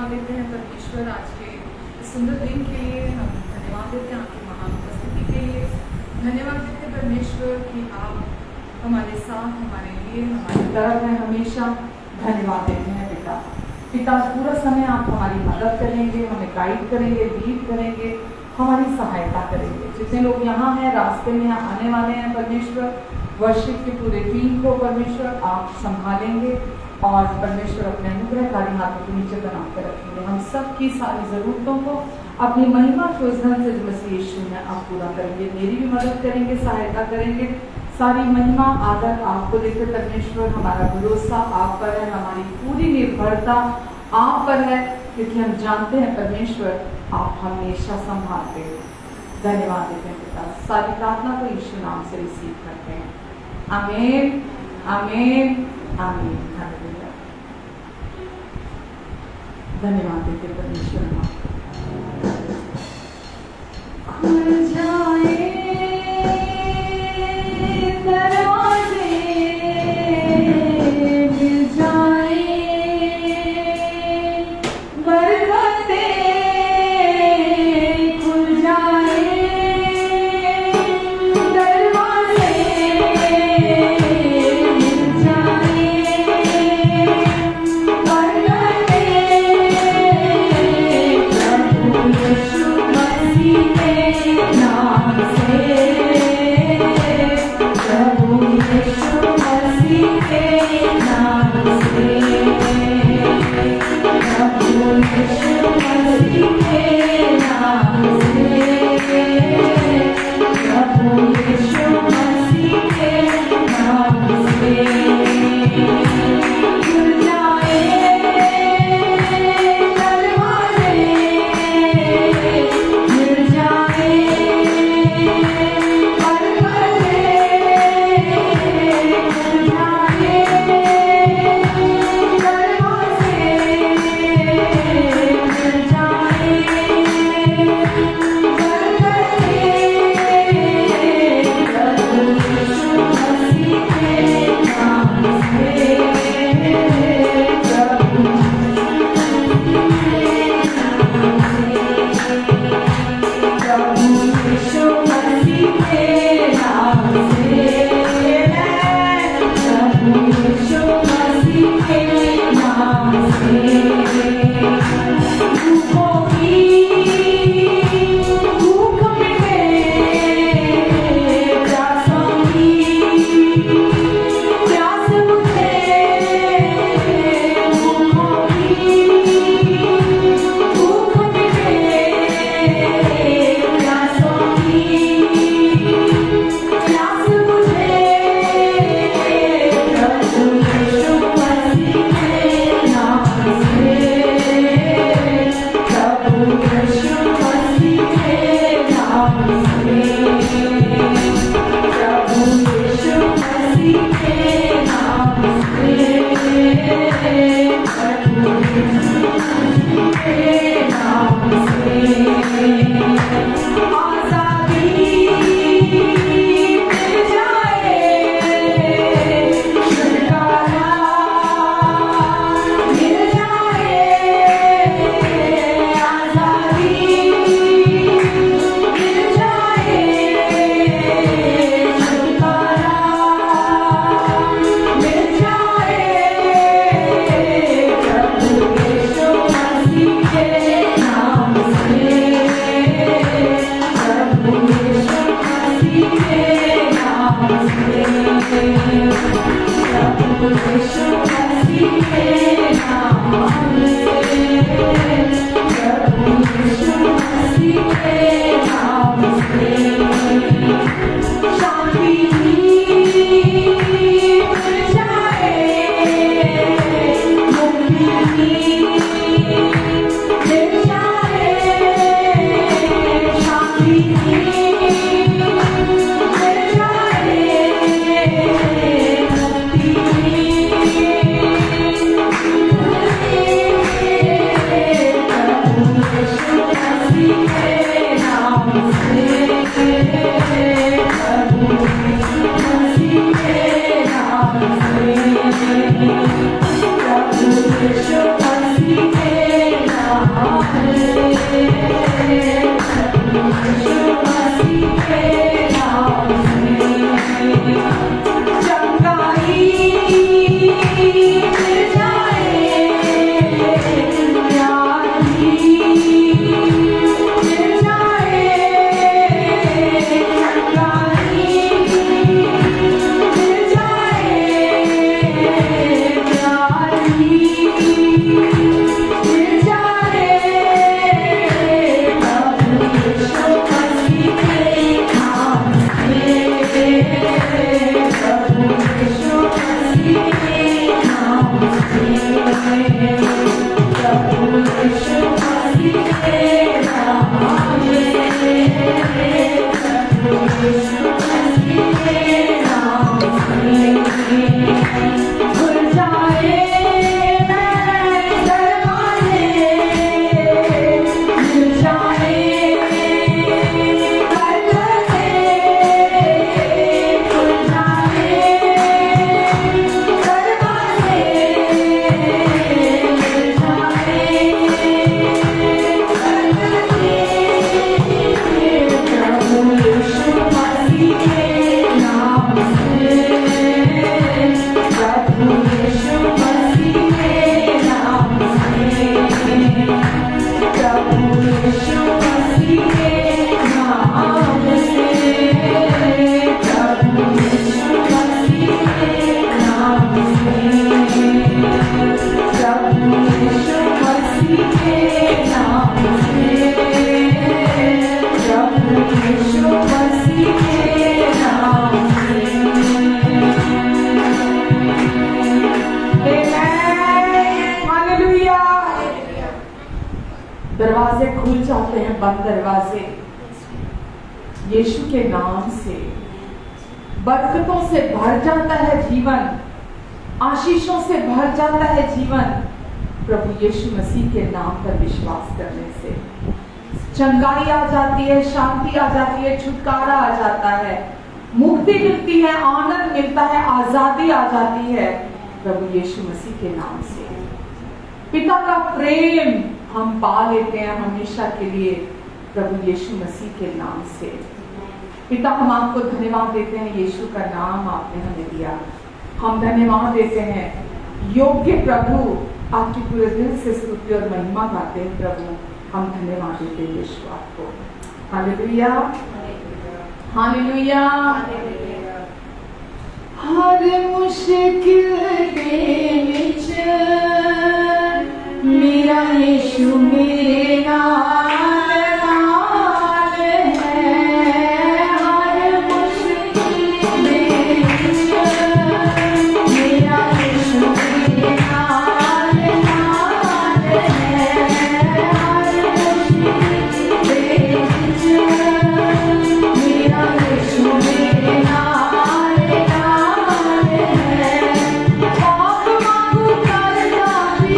धन्यवाद देते हैं परमेश्वर आज के इस सुंदर दिन के लिए। हम धन्यवाद देते हैं आपकी महान उपस्थिति के लिए। धन्यवाद देते हैं परमेश्वर कि आप हमारे साथ, हमारे लिए, हमारी तरफ हैं हमेशा। धन्यवाद देते हैं पिता। पिता पूरा समय आप हमारी मदद करेंगे, हमें गाइड करेंगे, लीड करेंगे, हमारी सहायता करेंगे। जितने लोग यहाँ हैं, रास्ते में आने वाले हैं परमेश्वर, वर्शिप के पूरे टीम को परमेश्वर आप संभालेंगे और परमेश्वर अपने अनुग्रहकारी हाथों के नीचे बना कर रखेंगे। हम सबकी सारी ज़रूरतों को अपनी महिमा के उस धन से जो मसीह यीशु में आप पूरा करेंगे। मेरी भी मदद करेंगे, सहायता करेंगे। सारी महिमा आदर आपको देकर परमेश्वर, हमारा भरोसा आप पर है, हमारी पूरी निर्भरता आप पर है, क्योंकि हम जानते हैं परमेश्वर आप हमेशा संभालते हैं। धन्यवाद देते हैं पिता। सारी प्रार्थना को यीशु नाम से रिसीव करते हैं। आमीन, आमीन, आमीन। हालेलुया। धन्यवाद देते परमेश्वर। खुल जाए दरवाजे, मिल जाए बरकतें, खुल जाए दरवाजे, मिल जाए बरकतें। प्रभु यीशु मसीह के नाम से, प्रभु यीशु मसीह के नाम से, प्रभु यीशु मसीह के नाम से, प्रभु यीशु मसीह के नाम से। खुल जाए दरवाजे, मिल जाए दरवाजे खुल जाते हैं, बंद दरवाजे यीशु के नाम से। बरकतों से भर जाता है जीवन, आशीषों से भर जाता है जीवन प्रभु यीशु मसीह के नाम पर विश्वास करने से। चंगाई आ जाती है, शांति आ जाती है, छुटकारा आ जाता है, मुक्ति मिलती है, आनंद मिलता है, आजादी आ जाती है प्रभु यीशु मसीह के नाम से। पिता का प्रेम हम पा लेते हैं हमेशा के लिए प्रभु यीशु मसीह के नाम से। पिता, हम आपको धन्यवाद देते हैं, यीशु का नाम आपने हमें दिया, हम धन्यवाद देते हैं। योग्य प्रभु, आपकी पूरे दिल से स्तुति और महिमा गाते हैं प्रभु, हम धन्यवाद देते हैं यीशु आपको। Hallelujah, hallelujah. हर मुश्किल के विच मेरा यीशु मेरे नाल नाल है। हर मुश्किल के विच मेरा यीशु मेरे नाल नाल है। हर मुश्किल के विच मेरा यीशु मेरे नाल नाल है। पाप मांगू करदा भी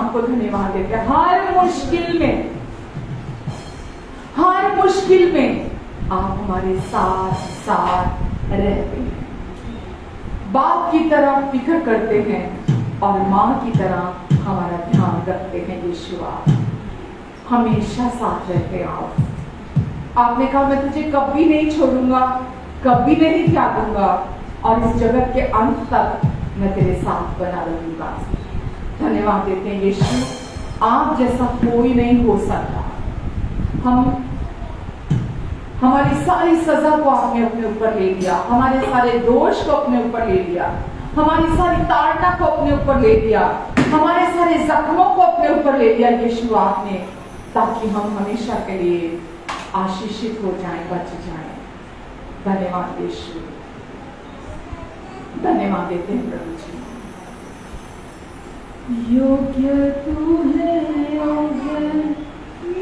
आपको धन्यवाद देते हैं। हर मुश्किल में आप हमारे साथ साथ रहते हैं, बाप की तरह फिक्र करते हैं और माँ की तरह हमारा ध्यान रखते हैं। यीशु आप हमेशा साथ रहते हैं। आपने कहा मैं तुझे कभी नहीं छोड़ूंगा, कभी नहीं त्यागूंगा और इस जगत के अंत तक मैं तेरे साथ बना रहूंगा। धन्यवाद देते हैं यीशु, आप जैसा कोई नहीं हो सकता। हमारी सारी सजा को आपने अपने ऊपर ले लिया, हमारे सारे दोष को अपने ऊपर ले लिया, हमारी सारी ताड़ना को अपने ऊपर ले लिया, हमारे सारे जख्मों को अपने ऊपर ले लिया यीशु आपने, ताकि हम हमेशा के लिए आशीषित हो जाएं, बच जाएं। धन्यवाद यीशु, धन्यवाद देते हैं प्रभु जी। योग्य तू है, योग्य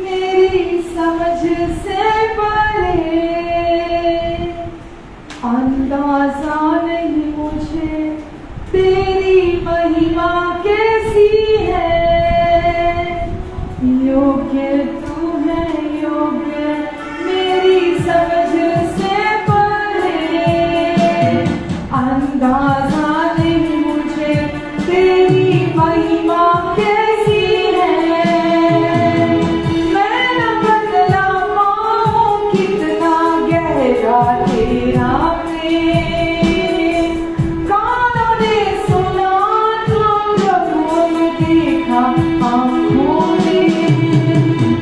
मेरी समझ से परे, अंदाजा नहीं मुझे तेरी महिमा कैसी है। योग्य तू है, योग्य मेरी समझ से परे, अंदाजा नहीं मुझे तेरी महिमा कैसी है। मैं न बदला पाऊं कितना गहरा तेरा प्रेम, कानों ने सुना तो प्रभु ने देखा आँखों ने।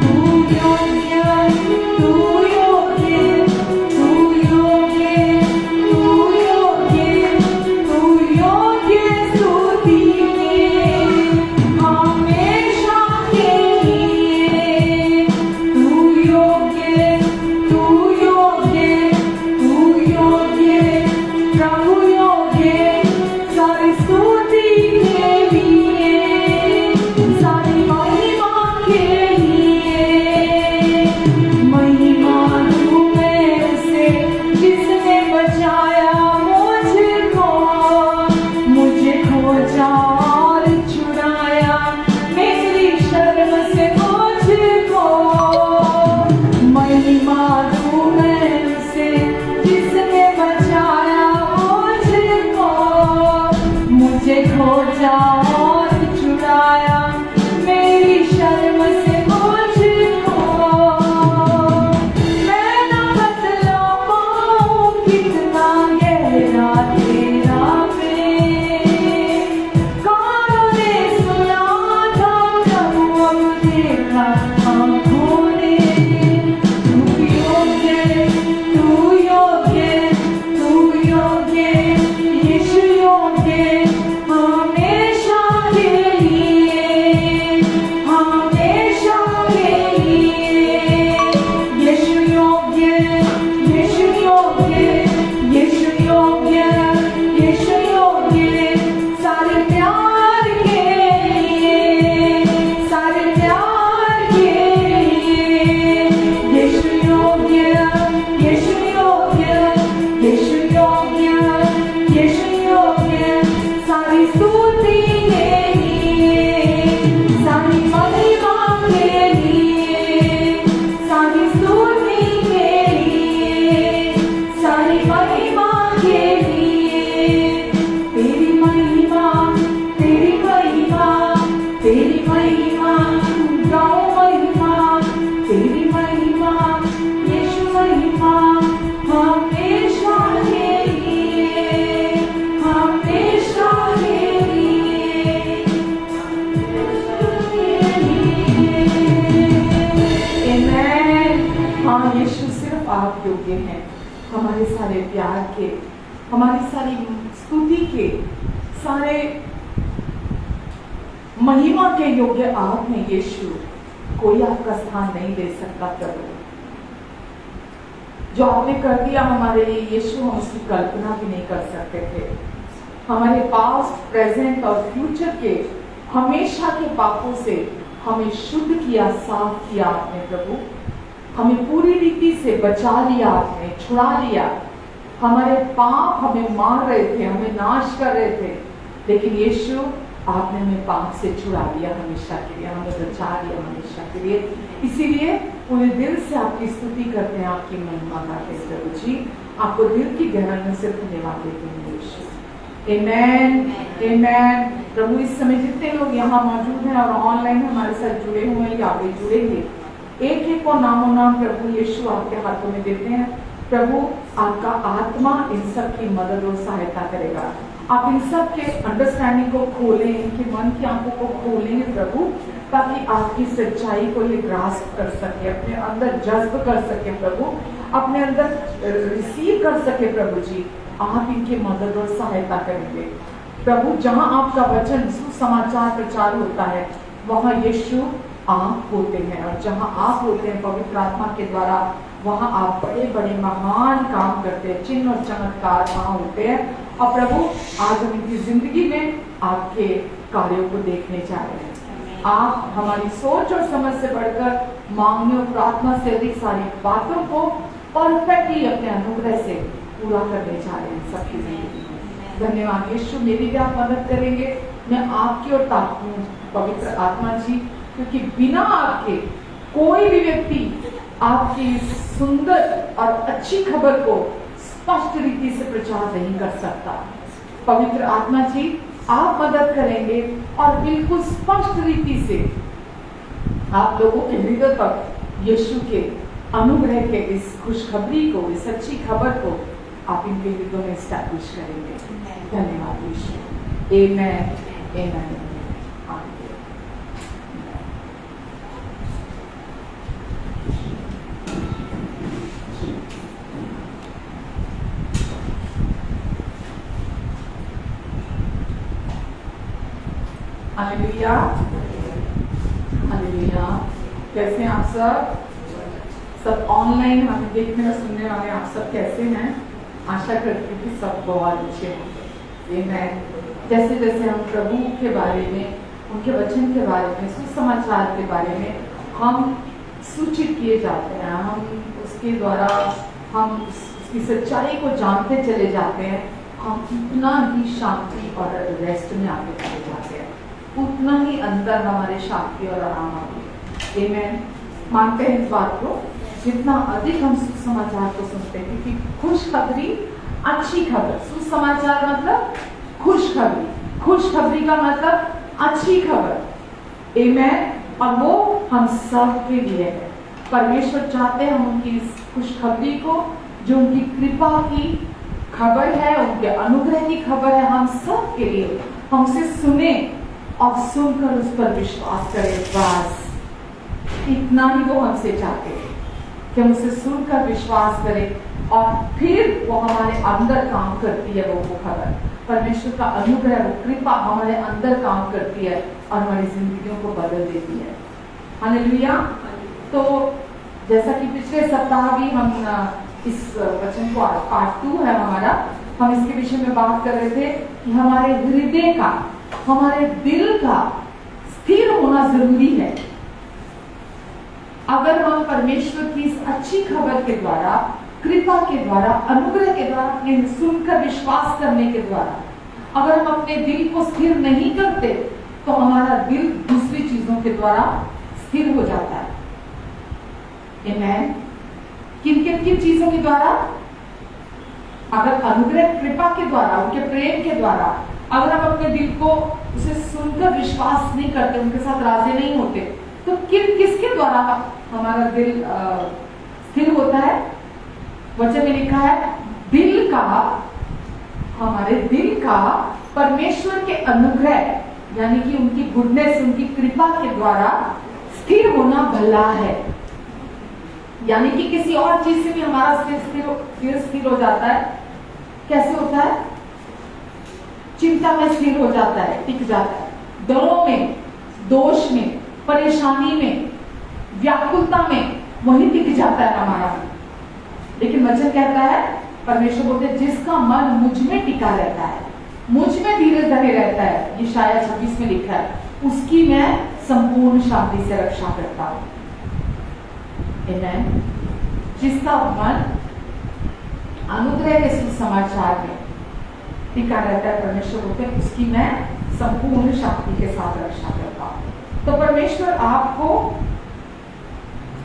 तू योग्य, तू योग्य, तू योग्य, तू योग्य, तू योग्य स्तुति में हमेशा के लिए। तू योग्य, तू योग्य, तू योग्य, प्रभु योग्य, सारी स्तुति के लिए, सारी महिमा के लिए। महिमा दूं मैं उसे जिसने बचाया मुझको, मुझे खोजा और छुड़ाया मेरी शर्म से मुझको। महिमा दूं मैं उसे जिसने बचाया मुझको, मुझे खोजा और छुड़ाया मेरी शर्म से मुझको। मैं न बदला पाऊं कितना गहरा तेरा प्रेम, कानों ने सुना था प्रभु अब देखा आँखों ने। तू योग्य, तू योग्य, तू योग्य, यीशु योग्य, हमेशा के लिए, हमेशा के लिए। यीशु योग्य, यीशु योग्य, यीशु योग्य, यीशु योग्य, सारे प्यार के लिए, सारे प्यार के लिए। यीशु योग्य, यीशु योग्य, यीशु योग्य, यीशु योग्य, सारी स्तुति के लिए, सारी महिमा के लिए, सारी स्तुति के लिए, सारी महिमा के लिए। तेरी महिमा, तेरी महिमा, तेरी महिमा, गाओ महिमा, तेरी महिमा, यीशु महिमा, हमेशा के लिए, हमेशा के लिए। आमेन। हाँ यीशु, सिर्फ आप योग्य हैं हमारे सारे प्यार के, हमारी सारी स्तुति के, सारे महिमा के योग्य आप हैं यीशु। कोई आपका स्थान नहीं दे सकता प्रभु। जो आपने कर दिया हमारे लिए यीशु, हम उसकी कल्पना भी नहीं कर सकते थे। हमारे पास्ट, प्रेजेंट और फ्यूचर के हमेशा के पापों से हमें शुद्ध किया, साफ किया आपने प्रभु। हमें पूरी रीति से बचा लिया आपने, छुड़ा लिया। हमारे पाप हमें मार रहे थे, हमें नाश कर रहे थे, लेकिन यीशु आपने हमें पाप से छुड़ा लिया हमेशा के लिए, हमें बचा लिया हमेशा के लिए। इसीलिए पूरे दिल से आपकी स्तुति करते हैं, आपकी महिमा गाते हैं प्रभु जी। आपको दिल की गहराई से धन्यवाद देते हैं यीशु। आमेन आमेन। प्रभु इस समय जितने लोग यहाँ मौजूद हैं और ऑनलाइन हमारे साथ जुड़े हुए हैं या आगे जुड़ेंगे, एक एक को नामों नाम प्रभु यीशु आपके हाथों में देते हैं। प्रभु आपका आत्मा इन सब की मदद और सहायता करेगा। आप इन सब के अंडरस्टैंडिंग को खोलें, इनके मन की आंखों को खोलेंगे प्रभु, ताकि आपकी सच्चाई को ये ग्रास्प कर सके, अपने अंदर जज्ब कर सके प्रभु, अपने अंदर रिसीव कर सके प्रभु जी। आप इनकी मदद और सहायता करेंगे प्रभु। जहां आपका वचन सुसमाचार प्रचार होता है वहां यीशु आप होते हैं, और जहां आप होते हैं पवित्र आत्मा के द्वारा, वहां आप बड़े बड़े महान काम करते हैं, चिन्ह और चमत्कार वहां होते हैं। और प्रभु आज हम इनकी जिंदगी में आपके कार्यों को देखने जा रहे हैं। आप हमारी सोच और समझ से बढ़कर मांगने और प्रार्थना से अधिक सारी बातों को परफेक्टली अपने अनुग्रह से पूरा करने जा रहे हैं सबकी जिंदगी में। धन्यवाद यीशु, मेरी भी आप मदद करेंगे। मैं आपकी ओर ताकूं पवित्र आत्मा जी, क्योंकि बिना आपके कोई भी व्यक्ति आपकी सुंदर और अच्छी खबर को स्पष्ट रीति से प्रचार नहीं कर सकता। पवित्र आत्मा जी आप मदद करेंगे और बिल्कुल स्पष्ट रीति से आप लोगों के हृदय तक यीशु के अनुग्रह के इस खुशखबरी को, इस अच्छी खबर को आप इनके हृदय में एस्टैब्लिश करेंगे। धन्यवाद यीशु। आमेन आमेन। Hallelujah hallelujah. कैसे हैं आप सब ऑनलाइन हमें देखने और सुनने वाले आप सब कैसे हैं? आशा करती हूँ कि सब बहुत अच्छे हैं। मैं जैसे जैसे हम प्रभु के बारे में, उनके वचन के बारे में, सुसमाचार के बारे में हम सूचित किए जाते हैं, हम उसके द्वारा हम उसकी सच्चाई को जानते चले जाते हैं, हम उतना ही शांति और रेस्ट में आगे चले जाते हैं, उतना ही अंदर हमारे शांति और आराम आती है। आमेन। मानते हैं इस बात को, जितना अधिक हम सुसमाचार को सुनते हैं, क्योंकि खुशखबरी, अच्छी खबर, सुसमाचार मतलब खुशखबरी, खुशखबरी का मतलब अच्छी खबर। आमेन। और वो हम सब के लिए है। परमेश्वर चाहते हैं हम उनकी इस खुशखबरी को, जो उनकी कृपा की खबर है, उनके अनुग्रह की खबर है, हम सब के लिए, हम उसे सुने और सुनकर उस पर विश्वास करें। बस इतना ही वो हमसे चाहते हैं कि हम उसे सुनकर विश्वास करें और फिर वो हमारे अंदर काम करती है। वो खबर, परमेश्वर का अनुग्रह, वो कृपा हमारे अंदर काम करती है और हमारी जिंदगियों को बदल देती है। हालेलुया। तो जैसा कि पिछले सप्ताह भी हम इस वचन को, पार्ट 2 है हमारा, हम इसके विषय में बात कर रहे थे कि हमारे हृदय का, हमारे दिल का स्थिर होना जरूरी है। अगर हम परमेश्वर की इस अच्छी खबर के द्वारा, कृपा के द्वारा, अनुग्रह के द्वारा, सुनकर विश्वास करने के द्वारा अगर हम अपने दिल को स्थिर नहीं करते, तो हमारा दिल दूसरी चीजों के द्वारा स्थिर हो जाता है। आमेन। किन किन किन चीजों के द्वारा? अगर अनुग्रह, कृपा के द्वारा, उनके प्रेम के द्वारा अगर हम अपने दिल को उसे सुनकर विश्वास नहीं करते, उनके साथ राजी नहीं होते, तो किसके द्वारा हमारा दिल स्थिर होता है? वचन में लिखा है दिल का, हमारे दिल का परमेश्वर के अनुग्रह यानी कि उनकी गुडनेस, उनकी कृपा के द्वारा स्थिर होना भला है। यानी कि किसी और चीज से भी हमारा स्थिर हो जाता है। कैसे होता है? चिंता में स्थिर हो जाता है, टिक जाता है, डरों में, दोष में, परेशानी में, व्याकुलता में, वही टिक जाता है हमारा। लेकिन वचन कहता है, परमेश्वर बोलते हैं, जिसका मन मुझ में टिका रहता है, मुझ में धीरे धरे रहता है, ये शायद 26 में लिखा है, उसकी मैं संपूर्ण शांति से रक्षा करता हूं। आमेन। जिसका मन अनुग्रह के सुसमाचार में टिका रहता है, परमेश्वर बोलते हैं, उसकी मैं संपूर्ण शक्ति के साथ रक्षा करता। तो परमेश्वर आपको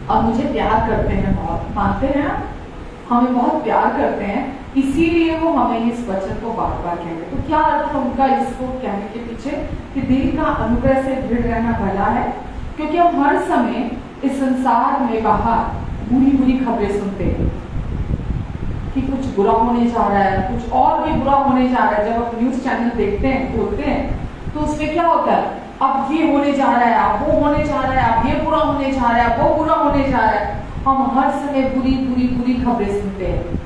और मुझे प्यार करते हैं, बहुत मानते हैं ना, हमें बहुत प्यार करते हैं, इसीलिए वो हमें इस वचन को बार बार कह रहे। तो क्या अर्थ है उनका इसको कहने के पीछे कि दिल का अनुग्रह से दृढ़ रहना भला है, क्योंकि हम हर समय इस संसार में बाहर बुरी बुरी खबरें सुनते हैं कि कुछ बुरा होने जा रहा है, कुछ और भी बुरा होने जा रहा है। जब आप न्यूज चैनल देखते हैं, खोलते हैं, तो उसमें क्या होता है, अब ये होने जा रहा है, अब वो होने जा रहा है, अब ये बुरा होने जा रहा है, वो बुरा होने जा रहा है। हम हर समय बुरी बुरी बुरी खबरें सुनते हैं,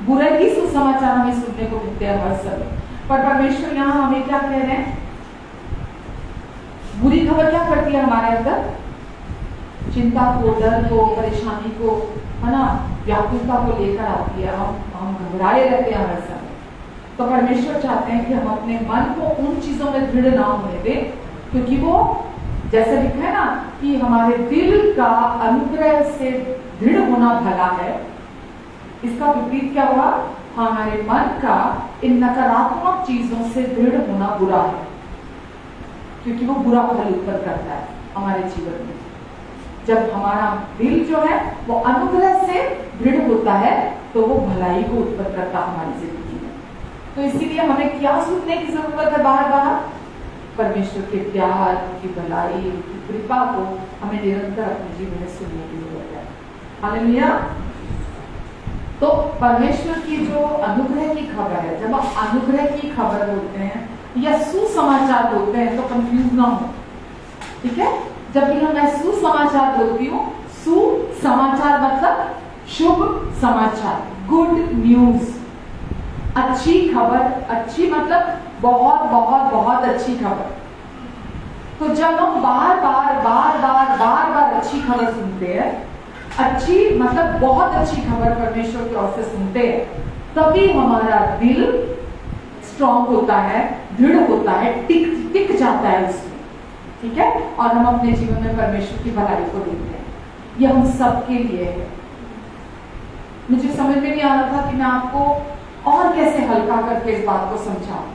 बुरे ही सुसमाचार हमें सुनने को मिलते हैं हर समय। पर परमेश्वर यहाँ हमें क्या कह रहे हैं, बुरी खबर क्या करती है हमारे अंदर, चिंता को, डर को, परेशानी को, है ना, व्याकुलता को लेकर आती है। हम घबराए रहते हैं हर समय। तो परमेश्वर चाहते हैं कि हम अपने मन को उन चीजों में दृढ़ ना होने दें, क्योंकि वो जैसे लिखा है ना कि हमारे दिल का अनुग्रह से दृढ़ होना भला है। इसका विपरीत क्या हुआ, हमारे मन का इन नकारात्मक चीजों से दृढ़ होना बुरा है, क्योंकि वो बुरा फल उत्पन्न करता है हमारे जीवन में। जब हमारा दिल जो है वो अनुग्रह से दृढ़ होता है तो वो भलाई को उत्पन्न करता है हमारी जिंदगी में। तो इसीलिए हमें क्या सुनने की जरूरत है बार बार, परमेश्वर के प्यार, उनकी भलाई, उनकी कृपा को हमें निरंतर अपने जीवन में सुनने की जरूरत है। हालेलुया। तो परमेश्वर की जो अनुग्रह की खबर है, जब हम अनुग्रह की खबर बोलते हैं या सुसमाचार बोलते हैं तो कंफ्यूज ना हो, ठीक है। जब भी मैं सुसमाचार बोलती हूँ, सुसमाचार मतलब शुभ समाचार, गुड न्यूज, अच्छी खबर, अच्छी मतलब बहुत बहुत बहुत अच्छी खबर। तो जब हम बार बार अच्छी खबर सुनते हैं, अच्छी मतलब बहुत अच्छी खबर परमेश्वर की ओर से सुनते हैं, तभी हमारा दिल स्ट्रॉन्ग होता है, दृढ़ होता है, टिक जाता है उसमें, ठीक है। और हम अपने जीवन में परमेश्वर की भलाई को देखते हैं। ये हम सबके लिए है। मुझे समझ में नहीं आ रहा था कि मैं आपको और कैसे हल्का करके इस बात को समझाऊं।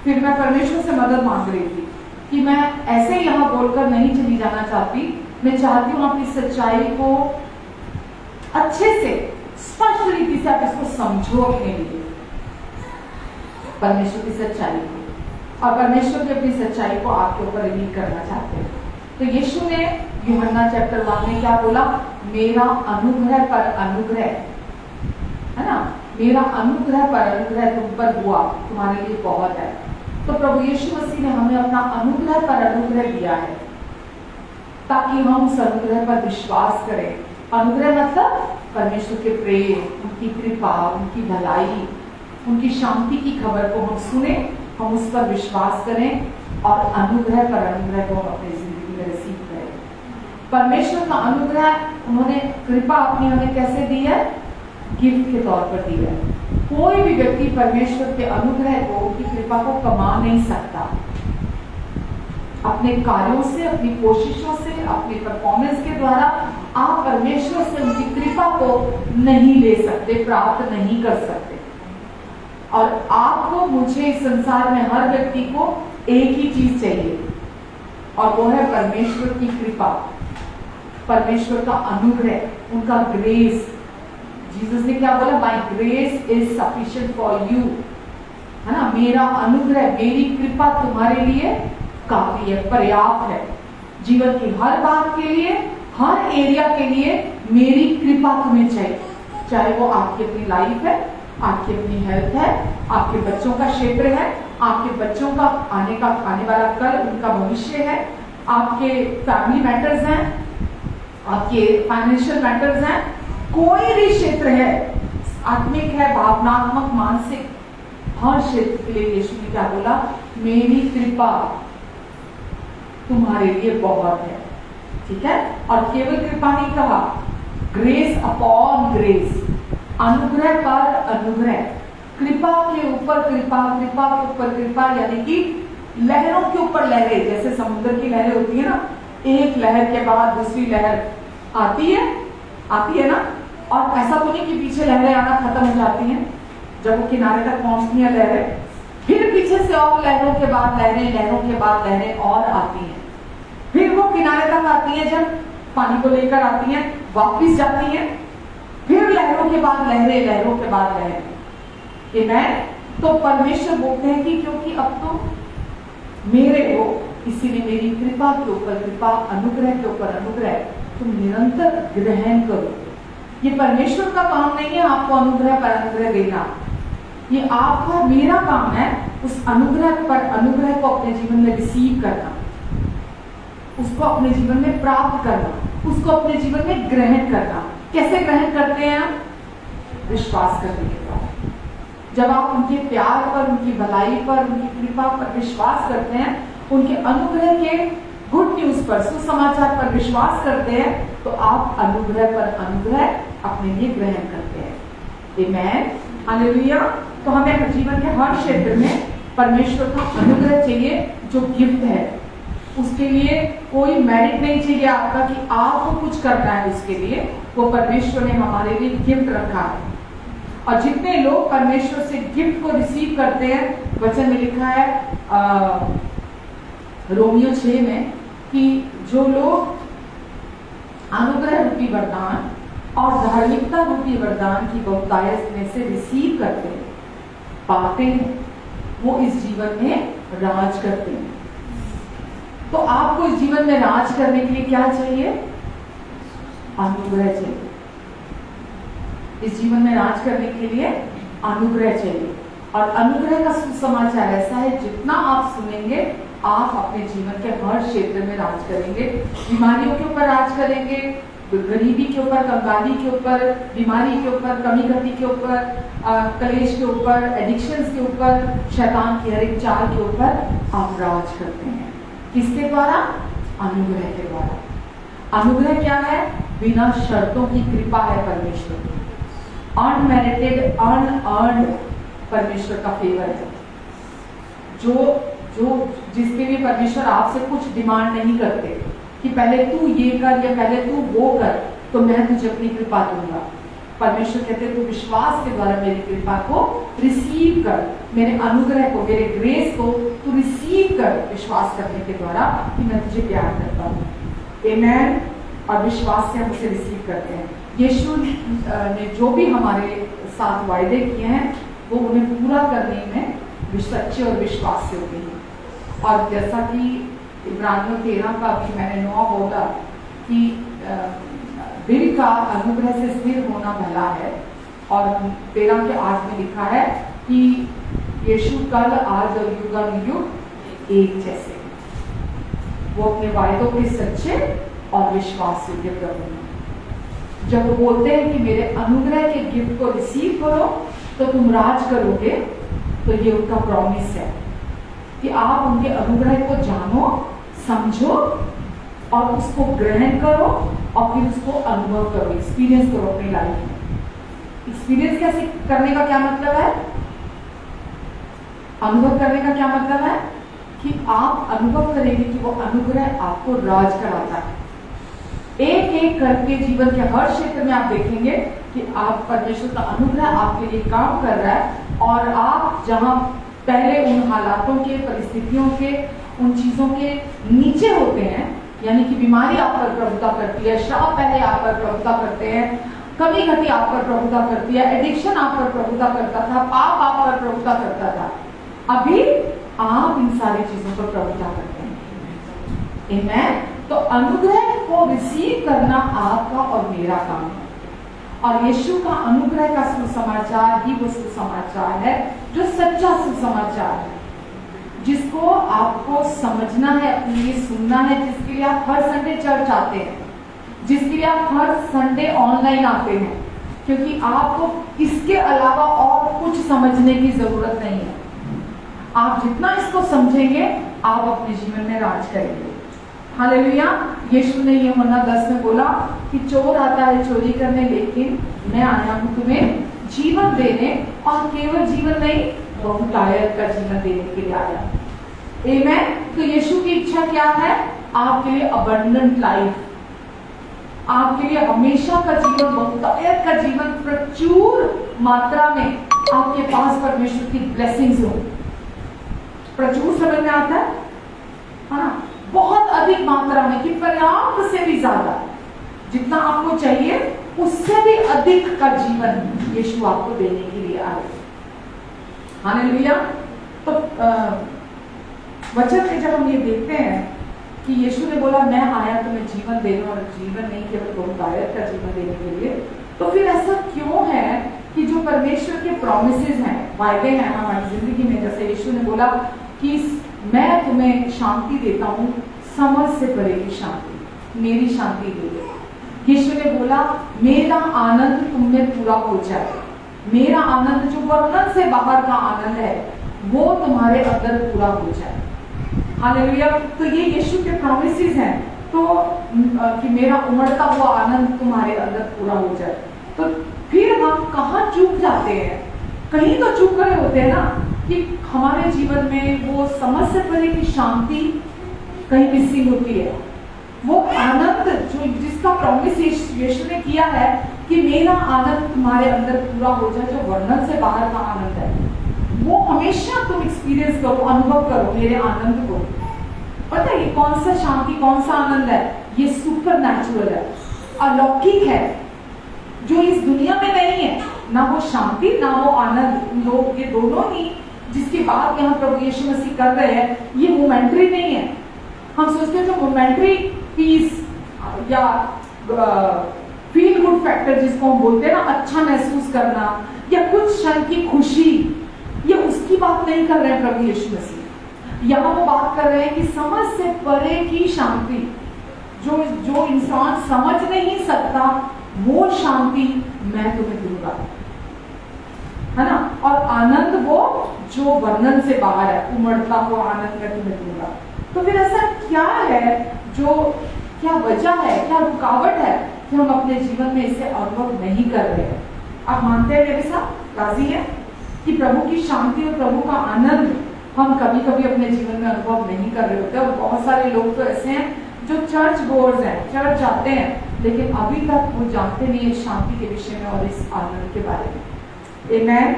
फिर मैं परमेश्वर से मदद मांग रही थी कि मैं ऐसे ही यहाँ बोलकर नहीं चली जाना चाहती। मैं चाहती हूँ अपनी सच्चाई को अच्छे से, स्पष्ट रीति से आप इसको समझो अपने लिए, परमेश्वर की सच्चाई को, और परमेश्वर की अपनी सच्चाई को आपके ऊपर रिवील करना चाहते हैं। तो यीशु ने यूहन्ना चैप्टर 1 में क्या बोला, मेरा अनुग्रह पर अनुग्रह, है ना, मेरा अनुग्रह पर अनुग्रह तुम पर हुआ, तुम्हारे लिए बहुत है। तो प्रभु यीशु मसीह ने हमें अपना अनुग्रह पर अनुग्रह दिया है ताकि हम उस अनुग्रह पर विश्वास करें। अनुग्रह मतलब परमेश्वर के प्रेम, उनकी कृपा, उनकी भलाई, उनकी शांति की खबर को हम सुने, हम उस पर विश्वास करें और अनुग्रह पर अनुग्रह को हम अपनी जिंदगी में रिसीव करें। परमेश्वर का अनुग्रह, उन्होंने कृपा अपनी हमें कैसे दी है, गिफ्ट के तौर पर दी है। कोई भी व्यक्ति परमेश्वर के अनुग्रह को, उनकी कृपा को कमा नहीं सकता। अपने कार्यों से, अपनी कोशिशों से, अपनी परफॉर्मेंस के द्वारा आप परमेश्वर से उनकी कृपा को नहीं ले सकते, प्राप्त नहीं कर सकते। और आपको, मुझे, इस संसार में हर व्यक्ति को एक ही चीज चाहिए, और वो है परमेश्वर की कृपा, परमेश्वर का अनुग्रह, उनका ग्रेस। जीसस ने क्या बोला, my grace is sufficient for you, है ना, मेरा अनुग्रह, मेरी कृपा तुम्हारे लिए काफी है, पर्याप्त है। जीवन की हर बात के लिए, हर एरिया के लिए मेरी कृपा तुम्हें चाहिए, चाहे वो आपकी अपनी लाइफ है, आपकी अपनी हेल्थ है, आपके बच्चों का क्षेत्र है, आपके बच्चों का आने वाला कल, उनका भविष्य है, आपके फैमिली मैटर्स हैं, आपके फाइनेंशियल मैटर्स हैं, कोई भी क्षेत्र है, आत्मिक है, भावनात्मक, मानसिक, हर क्षेत्र के लिए यीशु ने क्या बोला, मेरी कृपा तुम्हारे लिए बहुत है, ठीक है। और केवल कृपा नहीं कहा, ग्रेस अपॉन ग्रेस, अनुग्रह पर अनुग्रह, कृपा के ऊपर कृपा, कृपा के ऊपर कृपा, यानी कि लहरों के ऊपर लहरें। जैसे समुद्र की लहरें होती है ना, एक लहर के बाद दूसरी लहर आती है ना, और ऐसा तो नहीं कि पीछे लहरें आना खत्म हो जाती हैं, जब वो किनारे तक पहुंचती है लहरें, फिर पीछे से और लहरों के बाद लहरें, लहरों के बाद लहरें और आती हैं। फिर वो किनारे तक आती है, जब पानी को लेकर आती हैं, वापस जाती हैं, फिर लहरों के बाद लहरें, लहरों के बाद लहरें। आमेन। तो परमेश्वर बोलते हैं कि क्योंकि अब तो मेरे हो, इसीलिए मेरी कृपा के ऊपर कृपा, अनुग्रह के ऊपर अनुग्रह तुम निरंतर ग्रहण करो। ये परमेश्वर का काम नहीं है आपको अनुग्रह पर अनुग्रह देना, ये आपका मेरा काम है उस अनुग्रह पर अनुग्रह को अपने जीवन में रिसीव करना, उसको अपने जीवन में प्राप्त करना, उसको अपने जीवन में ग्रहण करना। कैसे ग्रहण करते हैं हम? विश्वास करने के बाद। जब आप उनके प्यार पर, उनकी भलाई पर, उनकी कृपा पर विश्वास करते हैं, उनके अनुग्रह के गुड न्यूज पर, सुसमाचार पर विश्वास करते हैं, तो आप अनुग्रह पर अनुग्रह अपने लिए ग्रहण करते हैं। आमेन, हालेलुया। तो हमें जीवन के हर क्षेत्र में परमेश्वर का अनुग्रह चाहिए जो गिफ्ट है। उसके लिए कोई मेरिट नहीं चाहिए आपका कि आपको कुछ करना है उसके लिए, वो परमेश्वर ने हमारे लिए गिफ्ट रखा है। और जितने लोग परमेश्वर से गिफ्ट को रिसीव करते हैं, वचन में लिखा है रोमियो 6 में कि जो लोग अनुग्रह रूपी वरदान और धार्मिकता रूपी वरदान की बहुतायत में से रिसीव करते हैं, पाते हैं, वो इस जीवन में राज करते हैं। तो आपको इस जीवन में राज करने के लिए क्या चाहिए? अनुग्रह चाहिए। इस जीवन में राज करने के लिए अनुग्रह चाहिए। और अनुग्रह का सुसमाचार ऐसा है, जितना आप सुनेंगे आप अपने जीवन के हर क्षेत्र में राज करेंगे। बीमारियों के ऊपर राज करेंगे, गरीबी के ऊपर, कंगाली के ऊपर, बीमारी के ऊपर, कमी घटी के ऊपर, कलेश के ऊपर, एडिक्शंस के ऊपर, शैतान की हर एक चाल के ऊपर आप राज करते हैं। किसके द्वारा? अनुग्रह के द्वारा। अनुग्रह क्या है? बिना शर्तों की कृपा है परमेश्वर की, अनमेरिटेड, अनअर्न्ड परमेश्वर का फेवर है, जो जिसके लिए परमेश्वर आपसे कुछ डिमांड नहीं करते कि पहले तू ये कर या पहले तू वो कर तो मैं तुझे अपनी कृपा दूंगा। परमेश्वर कहते हैं तू विश्वास के द्वारा मेरी कृपा को रिसीव कर, मेरे अनुग्रह को, मेरे ग्रेस को तू रिसीव कर, विश्वास करने के द्वारा कि मैं तुझे प्यार करता हूँ। आमेन। और विश्वास से हम उसे रिसीव करते हैं। यीशु ने जो भी हमारे साथ वायदे किए हैं वो उन्हें पूरा करने में सच्चे और विश्वास से होते हैं। और जैसा कि इब्रानियों 13 का भी मैंने 9 बोला कि दिल का अनुग्रह से स्थिर होना भला है, और 13 के 8 में लिखा है कि यीशु कल, आज और युगानुयुग एक जैसे। वो अपने वायदों के सच्चे और विश्वास योग्य प्रभु हैं। जब वो बोलते हैं कि मेरे अनुग्रह के गिफ्ट को रिसीव करो तो तुम राज करोगे, तो ये उनका प्रॉमिस है कि आप उनके अनुग्रह को जानो, समझो और उसको ग्रहण करो और फिर उसको अनुभव करो, एक्सपीरियंस करो अपनी लाइफ में। एक्सपीरियंस कैसे करने का क्या मतलब है? अनुभव करने का क्या मतलब है? कि आप अनुभव करेंगे कि वो अनुग्रह आपको राज कराता है। एक एक करके जीवन के हर क्षेत्र में आप देखेंगे कि आप परमेश्वर का अनुग्रह आपके लिए काम कर रहा है, और आप जहां पहले उन हालातों के, परिस्थितियों के, उन चीजों के नीचे होते हैं, यानी कि बीमारी आप पर प्रभुता करती है, श्राप पहले आप पर प्रभुता करते हैं, कमी घटी आप पर प्रभुता करती है, एडिक्शन आप पर प्रभुता करता था, पाप आप पर प्रभुता करता था, अभी आप इन सारी चीजों पर प्रभुता करते हैं। आमेन। तो अनुग्रह को रिसीव करना आपका और मेरा काम है, और यीशु का अनुग्रह का सुसमाचार ही वो सुसमाचार है जो सच्चा सुसमाचार है, जिसको आपको समझना है, अपने लिए सुनना है, जिसके लिए आप हर संडे चर्च आते हैं, जिसके लिए आप हर संडे ऑनलाइन आते हैं, क्योंकि आपको इसके अलावा और कुछ समझने की जरूरत नहीं है। आप जितना इसको समझेंगे आप अपने जीवन में राज करेंगे। हालेलुया। यीशु ने यूहन्ना 10 में बोला कि चोर आता है चोरी करने, लेकिन मैं आया हूं तुम्हें जीवन देने, और केवल जीवन नहीं, बहुतायत का जीवन देने के लिए आया। आमेन। तो यीशु की इच्छा क्या है? आपके लिए अबंडेंट लाइफ, आपके लिए हमेशा का जीवन, बहुतायत का जीवन, प्रचुर मात्रा में आपके पास परमेश्वर की ब्लेसिंग्स हो। प्रचुर समझ में आता है ना? बहुत अधिक मात्रा में, कि पर्याप्त से भी ज्यादा, जितना आपको चाहिए उससे भी अधिक का जीवन यीशु आपको देने के लिए आए। हालेलुया। तो वचन में जब हम ये देखते हैं कि यीशु ने बोला मैं आया तुम्हें जीवन देने, और जीवन नहीं केवल बहुतायत का जीवन देने के लिए, तो फिर ऐसा क्यों है कि जो परमेश्वर के प्रॉमिसेस हैं, वायदे हैं हमारी जिंदगी में, जैसे यीशु ने बोला कि मैं तुम्हें शांति देता हूँ, समझ से परे की शांति, मेरी शांति दे दे। यीशु ने बोला मेरा आनंद तुम में पूरा हो जाए, मेरा आनंद जो वर्णन से बाहर का आनंद है वो तुम्हारे अंदर पूरा हो जाए। हालेलुया। तो ये यीशु के प्रॉमिसेस हैं, तो कि मेरा उमड़ता हुआ आनंद तुम्हारे अंदर पूरा हो जाए। तो फिर हम कहाँ चूक जाते हैं? कहीं तो चूक रहे होते हैं ना, कि हमारे जीवन में वो समझ से परे की शांति कहीं मिसिंग होती है। वो आनंद जो जिसका प्रॉमिस यीशु ने किया है कि मेरा आनंद तुम्हारे अंदर पूरा हो जाए, जो वर्णन से बाहर का आनंद है, वो हमेशा तुम एक्सपीरियंस करो, अनुभव करो मेरे आनंद को। पता है कौन सा शांति, कौन सा आनंद है? ये सुपर नेचुरल है, अलौकिक है, जो इस दुनिया में नहीं है। ना वो शांति ना वो आनंद, लोग ये दोनों ही जिसकी बात यहाँ प्रभु यीशु मसीह कर रहे हैं, ये मोमेंट्री नहीं है। हम सोचते हैं जो मोमेंट्री पीस या फील गुड फैक्टर जिसको हम बोलते हैं ना, अच्छा महसूस करना या कुछ क्षण की खुशी, ये उसकी बात नहीं कर रहे हैं प्रभु यीशु मसीह। यहाँ वो बात कर रहे हैं कि समझ से परे की शांति, जो इंसान समझ नहीं सकता, वो शांति मैं तुम्हें दूंगा, है ना? और आनंद वो जो वर्णन से बाहर है, उमड़ता हुआ आनंद मैं तुम्हें दूंगा। तो फिर ऐसा क्या है, जो क्या वजह है, क्या रुकावट है कि हम अपने जीवन में इसे अनुभव नहीं कर रहे हैं? आप मानते हैं मेरे साथ, राजी है कि प्रभु की शांति और प्रभु का आनंद हम कभी कभी अपने जीवन में अनुभव नहीं कर रहे होते। और बहुत सारे लोग तो ऐसे हैं जो चर्च गोर्स हैं, चर्च जाते हैं, लेकिन अभी तक वो जानते नहीं है शांति के विषय में और इस आनंद के बारे में। आमेन।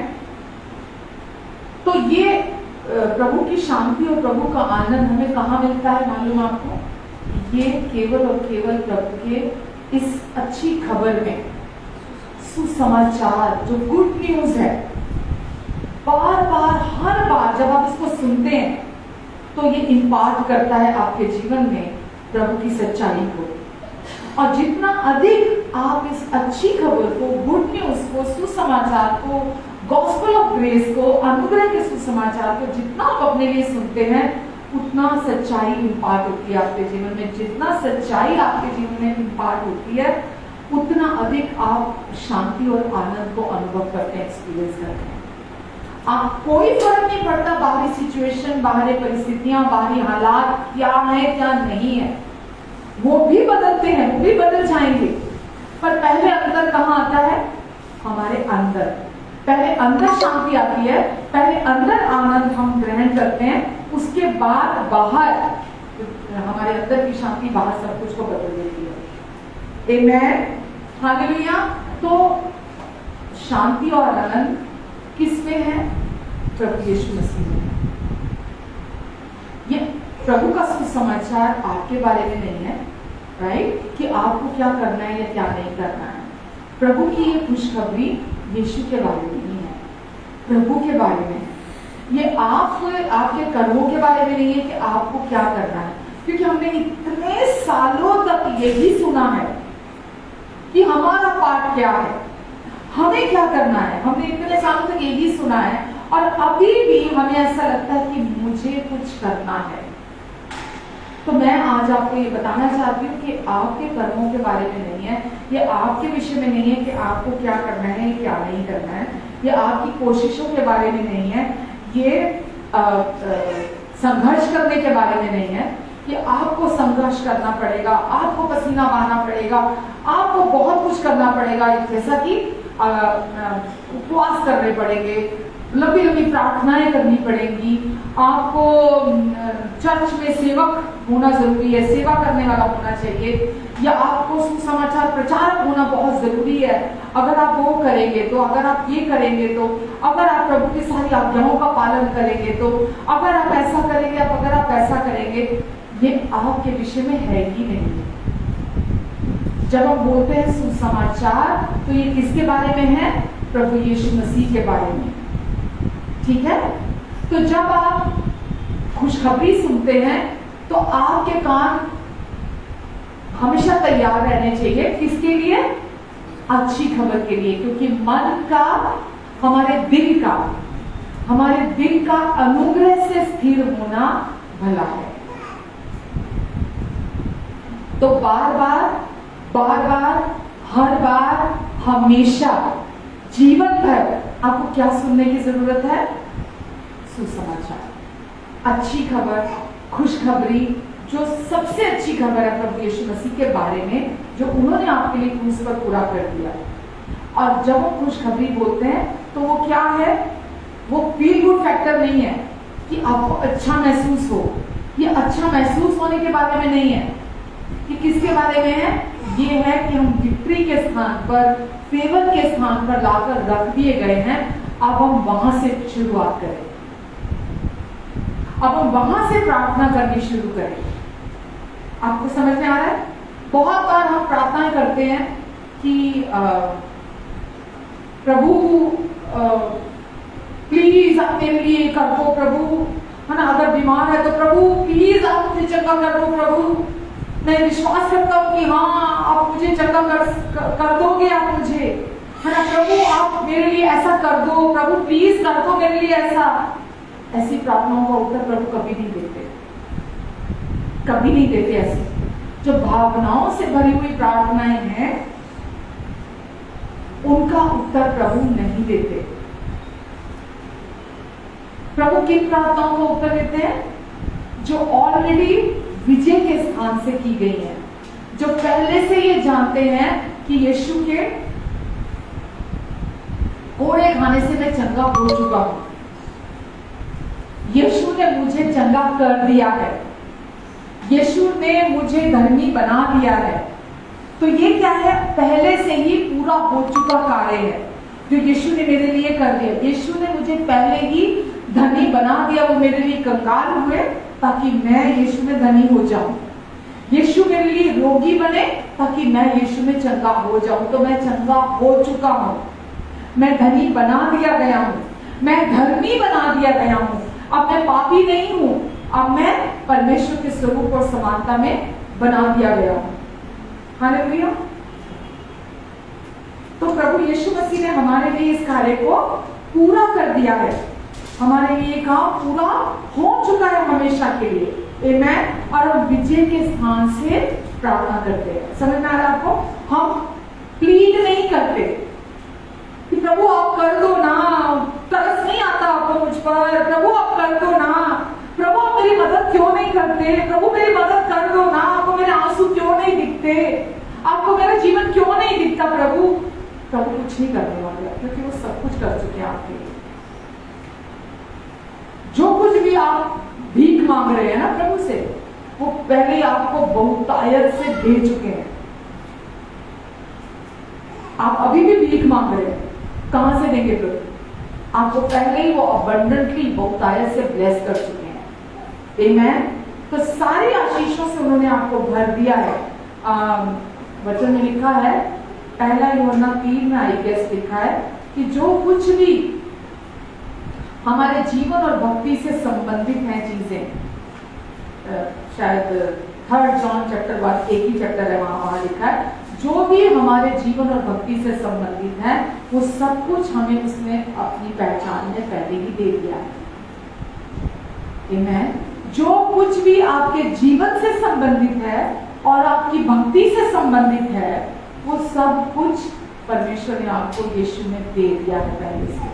तो ये प्रभु की शांति और प्रभु का आनंद हमें कहाँ मिलता है मालूम आपको? ये केवल और केवल प्रभु के इस अच्छी खबर में, सुसमाचार जो गुड न्यूज है। बार बार हर बार जब आप इसको सुनते हैं तो ये इम्पार्ट करता है आपके जीवन में प्रभु की सच्चाई को। और जितना अधिक आप इस अच्छी खबर को, गुड न्यूज को, सुसमाचार को, गॉस्पेल ऑफ ग्रेस को, अनुग्रह के सुसमाचार को जितना आप अपने लिए सुनते हैं, उतना सच्चाई इम्पार्ट होती है आपके जीवन में। जितना सच्चाई आपके जीवन में इम्पार्ट होती है, उतना अधिक आप शांति और आनंद को अनुभव करते हैं, एक्सपीरियंस करते हैं। आप कोई फर्क नहीं पड़ता बाहरी सिचुएशन, बाहरी परिस्थितियां, बाहरी हालात क्या है क्या नहीं है, वो भी बदलते हैं, वो भी बदल जाएंगे। पर पहले अंदर कहाँ आता है? हमारे अंदर। पहले अंदर शांति आती है, पहले अंदर आनंद हम ग्रहण करते हैं, उसके बाद बाहर हमारे अंदर की शांति बाहर सब कुछ को बदल देती है। आमेन, हालेलुया। तो शांति और आनंद किस में है? प्रभु यीशु मसीह में। ये प्रभु का सुसमाचार आपके बारे में नहीं है, राइट, कि आपको क्या करना है या क्या नहीं करना है। प्रभु की ये खुशखबरी यीशु के बारे में नहीं है, प्रभु के बारे में। ये आपके कर्मों के बारे में नहीं है कि आपको क्या करना है, क्योंकि हमने इतने सालों तक यही सुना है कि हमारा पार्ट क्या है, हमें क्या करना है। हमने इतने सालों तक यही सुना है और अभी भी हमें ऐसा लगता है कि मुझे कुछ करना है। तो मैं आज आपको ये बताना चाहती हूँ कि आपके कर्मों के बारे में नहीं है, ये आपके विषय में नहीं है कि आपको क्या करना है क्या नहीं करना है, ये आपकी कोशिशों के बारे में नहीं है, ये संघर्ष करने के बारे में नहीं है कि आपको संघर्ष करना पड़ेगा, आपको पसीना बहाना पड़ेगा, आपको बहुत कुछ करना पड़ेगा। जैसा कि उपवास करने पड़ेंगे, लंबी लंबी प्रार्थनाएं करनी पड़ेंगी, आपको चर्च में सेवक होना जरूरी है, सेवा करने वाला होना चाहिए, या आपको सुसमाचार प्रचारक होना बहुत जरूरी है। अगर आप वो करेंगे तो, अगर आप ये करेंगे तो, अगर आप प्रभु की सारी आज्ञाओं का पालन करेंगे तो, अगर आप ऐसा करेंगे, अगर आप ऐसा करेंगे, ये आपके विषय में है ही नहीं। जब हम बोलते हैं सुसमाचार तो ये किसके बारे में है? प्रभु यीशु मसीह के बारे में, ठीक है। तो जब आप खुशखबरी सुनते हैं तो आपके कान हमेशा तैयार रहने चाहिए, किसके लिए? अच्छी खबर के लिए, क्योंकि मन का, हमारे दिल का अनुग्रह से स्थिर होना भला है। तो बार बार हर बार हमेशा जीवन भर आपको क्या सुनने की जरूरत है? सुसमाचार, अच्छी खबर, खुशखबरी, जो सबसे अच्छी खबर है प्रभु यीशु मसीह के बारे में, जो उन्होंने आपके लिए क्रूस पर पूरा कर दिया। और जब हम खुशखबरी बोलते हैं तो वो क्या है? वो फील गुड फैक्टर नहीं है कि आपको अच्छा महसूस हो। ये अच्छा महसूस होने के बारे में नहीं है। कि किसके बारे में है? ये है कि हम विक्ट्री के स्थान पर, फेवर के स्थान पर लाकर रख दिए गए हैं। अब हम वहां से शुरुआत करें, अब हम वहां से प्रार्थना करनी शुरू करें। आपको समझ में आ रहा है? बहुत बार हम प्रार्थनाएं करते हैं कि प्रभु प्लीज आप मेरे लिए कर दो प्रभु, है ना। अगर बीमार है तो प्रभु प्लीज आप मुझे चंगा कर दो प्रभु। मैं विश्वास करता हूँ कि हाँ आप मुझे चंगा कर दोगे, आप मुझे, है ना प्रभु, आप मेरे लिए ऐसा कर दो प्रभु, प्लीज कर दो मेरे लिए ऐसा। ऐसी प्रार्थनाओं का उत्तर प्रभु कभी नहीं देते, कभी नहीं देते। ऐसी जो भावनाओं से भरी हुई प्रार्थनाएं हैं उनका उत्तर प्रभु नहीं देते। प्रभु किन प्रार्थनाओं का उत्तर देते हैं? जो ऑलरेडी विजय के स्थान से की गई है, जो पहले से ये जानते हैं कि यीशु के कोड़े खाने से मैं चंगा हो चुका हूं, यीशु ने मुझे चंगा कर दिया है, यीशु ने मुझे धर्मी बना दिया है। तो ये क्या है? पहले से ही पूरा हो चुका कार्य है जो यीशु ने मेरे लिए कर दिया। यीशु ने मुझे पहले ही धनी बना दिया। वो मेरे लिए कंगाल हुए ताकि मैं यीशु में धनी हो जाऊं। यीशु मेरे लिए रोगी बने ताकि मैं यीशु में चंगा हो जाऊं। तो मैं चंगा हो चुका हूं, मैं धनी बना दिया गया हूं, मैं धर्मी बना दिया गया हूं। अब मैं पापी नहीं हूं, अब मैं परमेश्वर के स्वरूप और समानता में बना दिया गया हूं। हालेलुया। तो प्रभु यीशु मसीह ने हमारे लिए इस कार्य को पूरा कर दिया है। हमारे लिए काम पूरा हो चुका है हमेशा के लिए। आमेन। और हम विजय के स्थान से प्रार्थना करते हैं। समझ में आ रहा है आपको? हम प्लीड नहीं करते कि प्रभु आप कर दो ना, तरस नहीं आता आपको मुझ पर, प्रभु आप कर दो ना, प्रभु आप मेरी मदद क्यों नहीं करते, प्रभु मेरी मदद कर दो ना, आपको मेरे आंसू क्यों नहीं दिखते, आपको मेरा जीवन क्यों नहीं दिखता प्रभु। प्रभु कुछ नहीं करने वाले, क्योंकि वो सब कुछ कर चुके हैं आपके लिए। जो कुछ भी आप भीख मांग रहे हैं ना प्रभु से, वो पहले ही आपको बहुतायत से दे चुके हैं। आप अभी भी भीख मांग रहे हैं, कहां से देंगे प्रभु? आपको पहले ही वो अबंडेंटली बहुतायत से ब्लेस कर चुके हैं। आमेन। तो सारी आशीषों से उन्होंने आपको भर दिया है। वचन में लिखा है, पहला यूहन्ना 3 में आई गेस लिखा है कि जो कुछ भी हमारे जीवन और भक्ति से संबंधित हैं चीजें, शायद 3 जॉन चैप्टर 1, एक ही चैप्टर है, वहां लिखा है, जो भी हमारे जीवन और भक्ति से संबंधित है वो सब कुछ हमें उसने अपनी पहचान में पहले ही दे दिया है। आमेन। जो कुछ भी आपके जीवन से संबंधित है और आपकी भक्ति से संबंधित है वो सब कुछ परमेश्वर ने आपको यीशु में दे दिया है पहले से।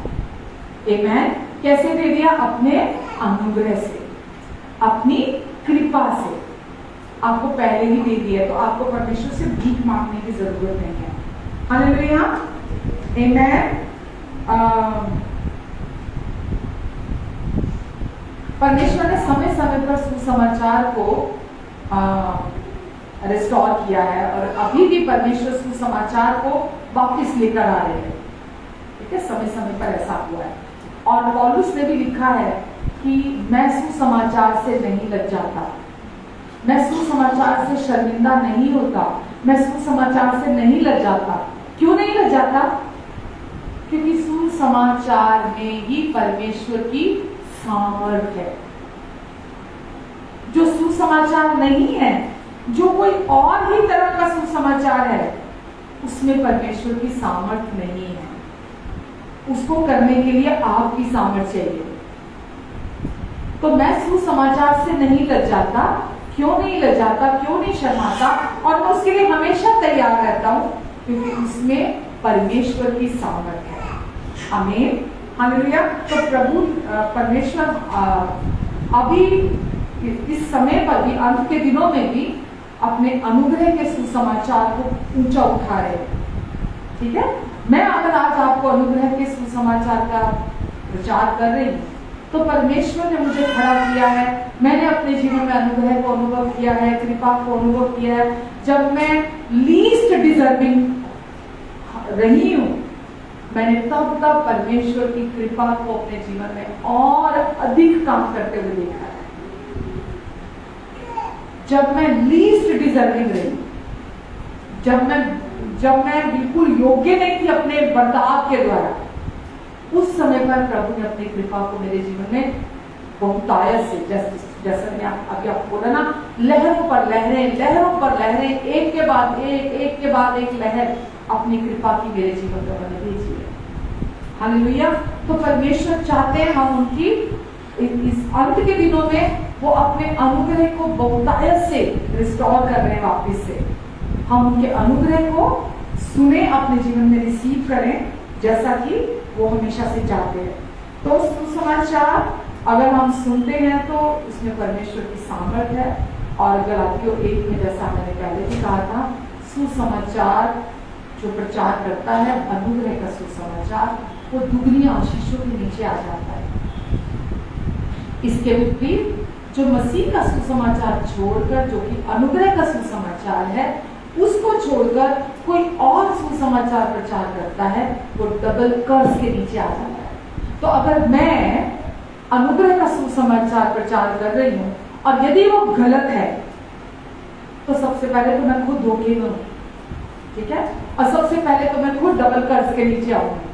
आमेन। कैसे दे दिया? अपने अनुग्रह से, अपनी कृपा से आपको पहले ही दे दिया। तो आपको परमेश्वर से भीख मांगने की जरूरत नहीं है। हालेलुया। आमेन। परमेश्वर ने समय समय पर सुसमाचार को रिस्टोर किया है और अभी भी परमेश्वर सुसमाचार को वापस लेकर आ रहे हैं। ठीक है, समय समय पर ऐसा हुआ है। और पौलुस ने भी लिखा है कि मैं सुसमाचार से नहीं लज जाता, मैं सुसमाचार से शर्मिंदा नहीं होता, मैं सुसमाचार से नहीं लज जाता। क्यों नहीं लज जाता? क्योंकि सुसमाचार में ही परमेश्वर की सामर्थ है। जो सुसमाचार नहीं है, जो कोई और ही तरह का सुसमाचार है, उसमें परमेश्वर की सामर्थ नहीं है। उसको करने के लिए आपकी सामर्थ चाहिए। तो मैं सुसमाचार से नहीं लज जाता। क्यों नहीं लज जाता, क्यों नहीं शर्माता, और मैं उसके लिए हमेशा तैयार रहता हूं, क्योंकि उसमें परमेश्वर की सामर्थ है। आमीन, हालेलुया। तो प्रभु परमेश्वर अभी इस समय पर भी, अंत के दिनों में भी अपने अनुग्रह के सुसमाचार को ऊंचा उठा रहे हैं। ठीक है, मैं अगर आज आपको अनुग्रह के सुसमाचार का प्रचार कर रही हूँ, तो परमेश्वर ने मुझे खड़ा किया है। मैंने अपने जीवन में अनुग्रह को अनुभव किया है, कृपा को अनुभव किया है। जब मैं लीस्ट डिजर्विंग रही हूँ, मैंने तब परमेश्वर की कृपा को अपने जीवन में और अधिक काम करते हुए देखा है। जब मैं लीस्ट डिजर्विंग रही, जब मैं बिल्कुल योग्य नहीं थी अपने बर्ताव के द्वारा, उस समय पर प्रभु ने अपनी कृपा को मेरे जीवन में बहुतायत से, जैसे मैं अभी आपको बोला ना, लहरों पर लहरें, एक के बाद एक लहर अपनी कृपा की मेरे जीवन में मैंने भेजी है। हालेलुया। तो परमेश्वर चाहते हैं हम उनकी इस अंत के दिनों में वो अपने अनुग्रह को बहुतायत से रिस्टोर कर रहे हैं वापस से। हम उनके अनुग्रह को सुने, अपने जीवन में रिसीव करें, जैसा कि वो हमेशा से चाहते हैं। तो सुसमाचार अगर हम सुनते हैं तो उसमें परमेश्वर की सामर्थ है। और गलातियों 1 में, जैसा मैंने पहले भी कहा था, सुसमाचार जो प्रचार करता है, अनुग्रह का सुसमाचार, वो दुगनी आशीषों के नीचे आ जाता है। इसके विपरीत जो मसीह का सुसमाचार छोड़कर, जो कि अनुग्रह का सुसमाचार है, उसको छोड़कर कोई और सुसमाचार प्रचार करता है, वो डबल कर्ज के नीचे आ जाता है। तो अगर मैं अनुग्रह का सुसमाचार प्रचार कर रही हूं और यदि वो गलत है, तो सबसे पहले तो मैं खुद धोखे में हूं। ठीक है, और सबसे पहले तो मैं खुद डबल कर्ज के नीचे आऊंगी,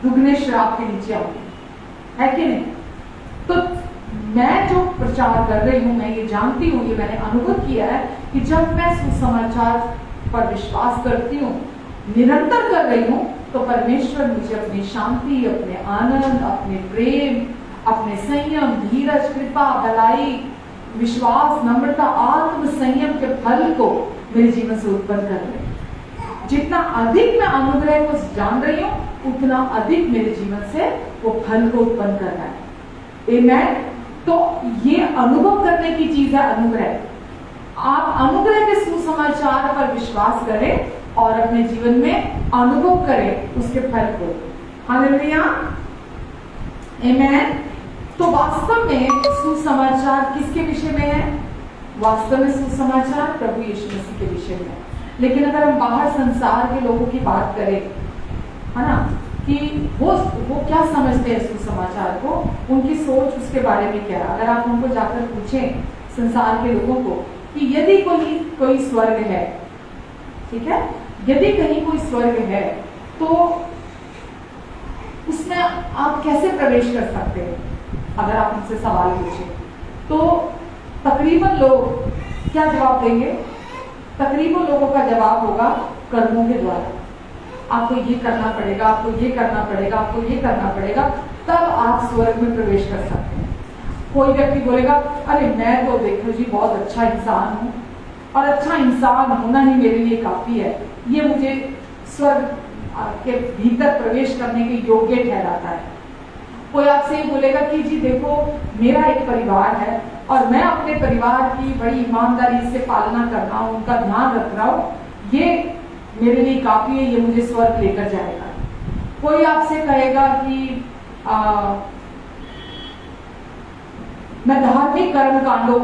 दुगने श्राप के नीचे आऊंगी, है कि नहीं? तो मैं जो प्रचार कर रही हूं, मैं ये जानती हूं, ये मैंने अनुभव किया है कि जब मैं सुसमाचार पर विश्वास करती हूँ, निरंतर कर रही हूँ, तो परमेश्वर मुझे अपनी शांति, अपने आनंद, अपने प्रेम, अपने संयम, धीरज, कृपा, भलाई, विश्वास, नम्रता, आत्म संयम के फल को मेरे जीवन से उत्पन्न कर रहे हैं। जितना अधिक मैं अनुग्रह को जान रही हूँ, उतना अधिक मेरे जीवन से वो फल को उत्पन्न कर रहा है। आमेन। तो ये अनुभव करने की चीज है अनुग्रह। आप अनुग्रह के सुसमाचार पर विश्वास करें और अपने जीवन में अनुभव करें उसके फल को। हालेलुया, आमेन। तो वास्तव में सुसमाचार किसके विषय में है? वास्तव में सुसमाचार प्रभु यीशु मसीह के विषय में है। लेकिन अगर हम बाहर संसार के लोगों की बात करें, है ना, कि वो क्या समझते हैं सुसमाचार को, उनकी सोच उसके बारे में क्या है। अगर आप उनको जाकर पूछें संसार के लोगों को कि यदि कोई स्वर्ग है, ठीक है, यदि कहीं कोई स्वर्ग है, तो उसमें आप कैसे प्रवेश कर सकते हैं? अगर आप उनसे सवाल पूछें तो तकरीबन लोग क्या जवाब देंगे? तकरीबन लोगों का जवाब होगा कर्मों के द्वारा। आपको ये करना पड़ेगा, आपको ये करना पड़ेगा, आपको ये करना पड़ेगा, तब आप स्वर्ग में प्रवेश कर सकते हैं। कोई व्यक्ति बोलेगा, अरे मैं तो देखो जी बहुत अच्छा इंसान हूँ और अच्छा इंसान होना ही मेरे लिए काफी है, ये मुझे स्वर्ग के भीतर प्रवेश करने के योग्य ठहराता है। कोई आपसे ये बोलेगा कि जी देखो मेरा एक परिवार है और मैं अपने परिवार की बड़ी ईमानदारी से पालना कर रहा हूँ, उनका ध्यान रख रहा हूँ, ये मेरे लिए काफी है, ये मुझे स्वर्ग लेकर जाएगा। कोई आपसे कहेगा कि मैं धार्मिक कर्म कांडों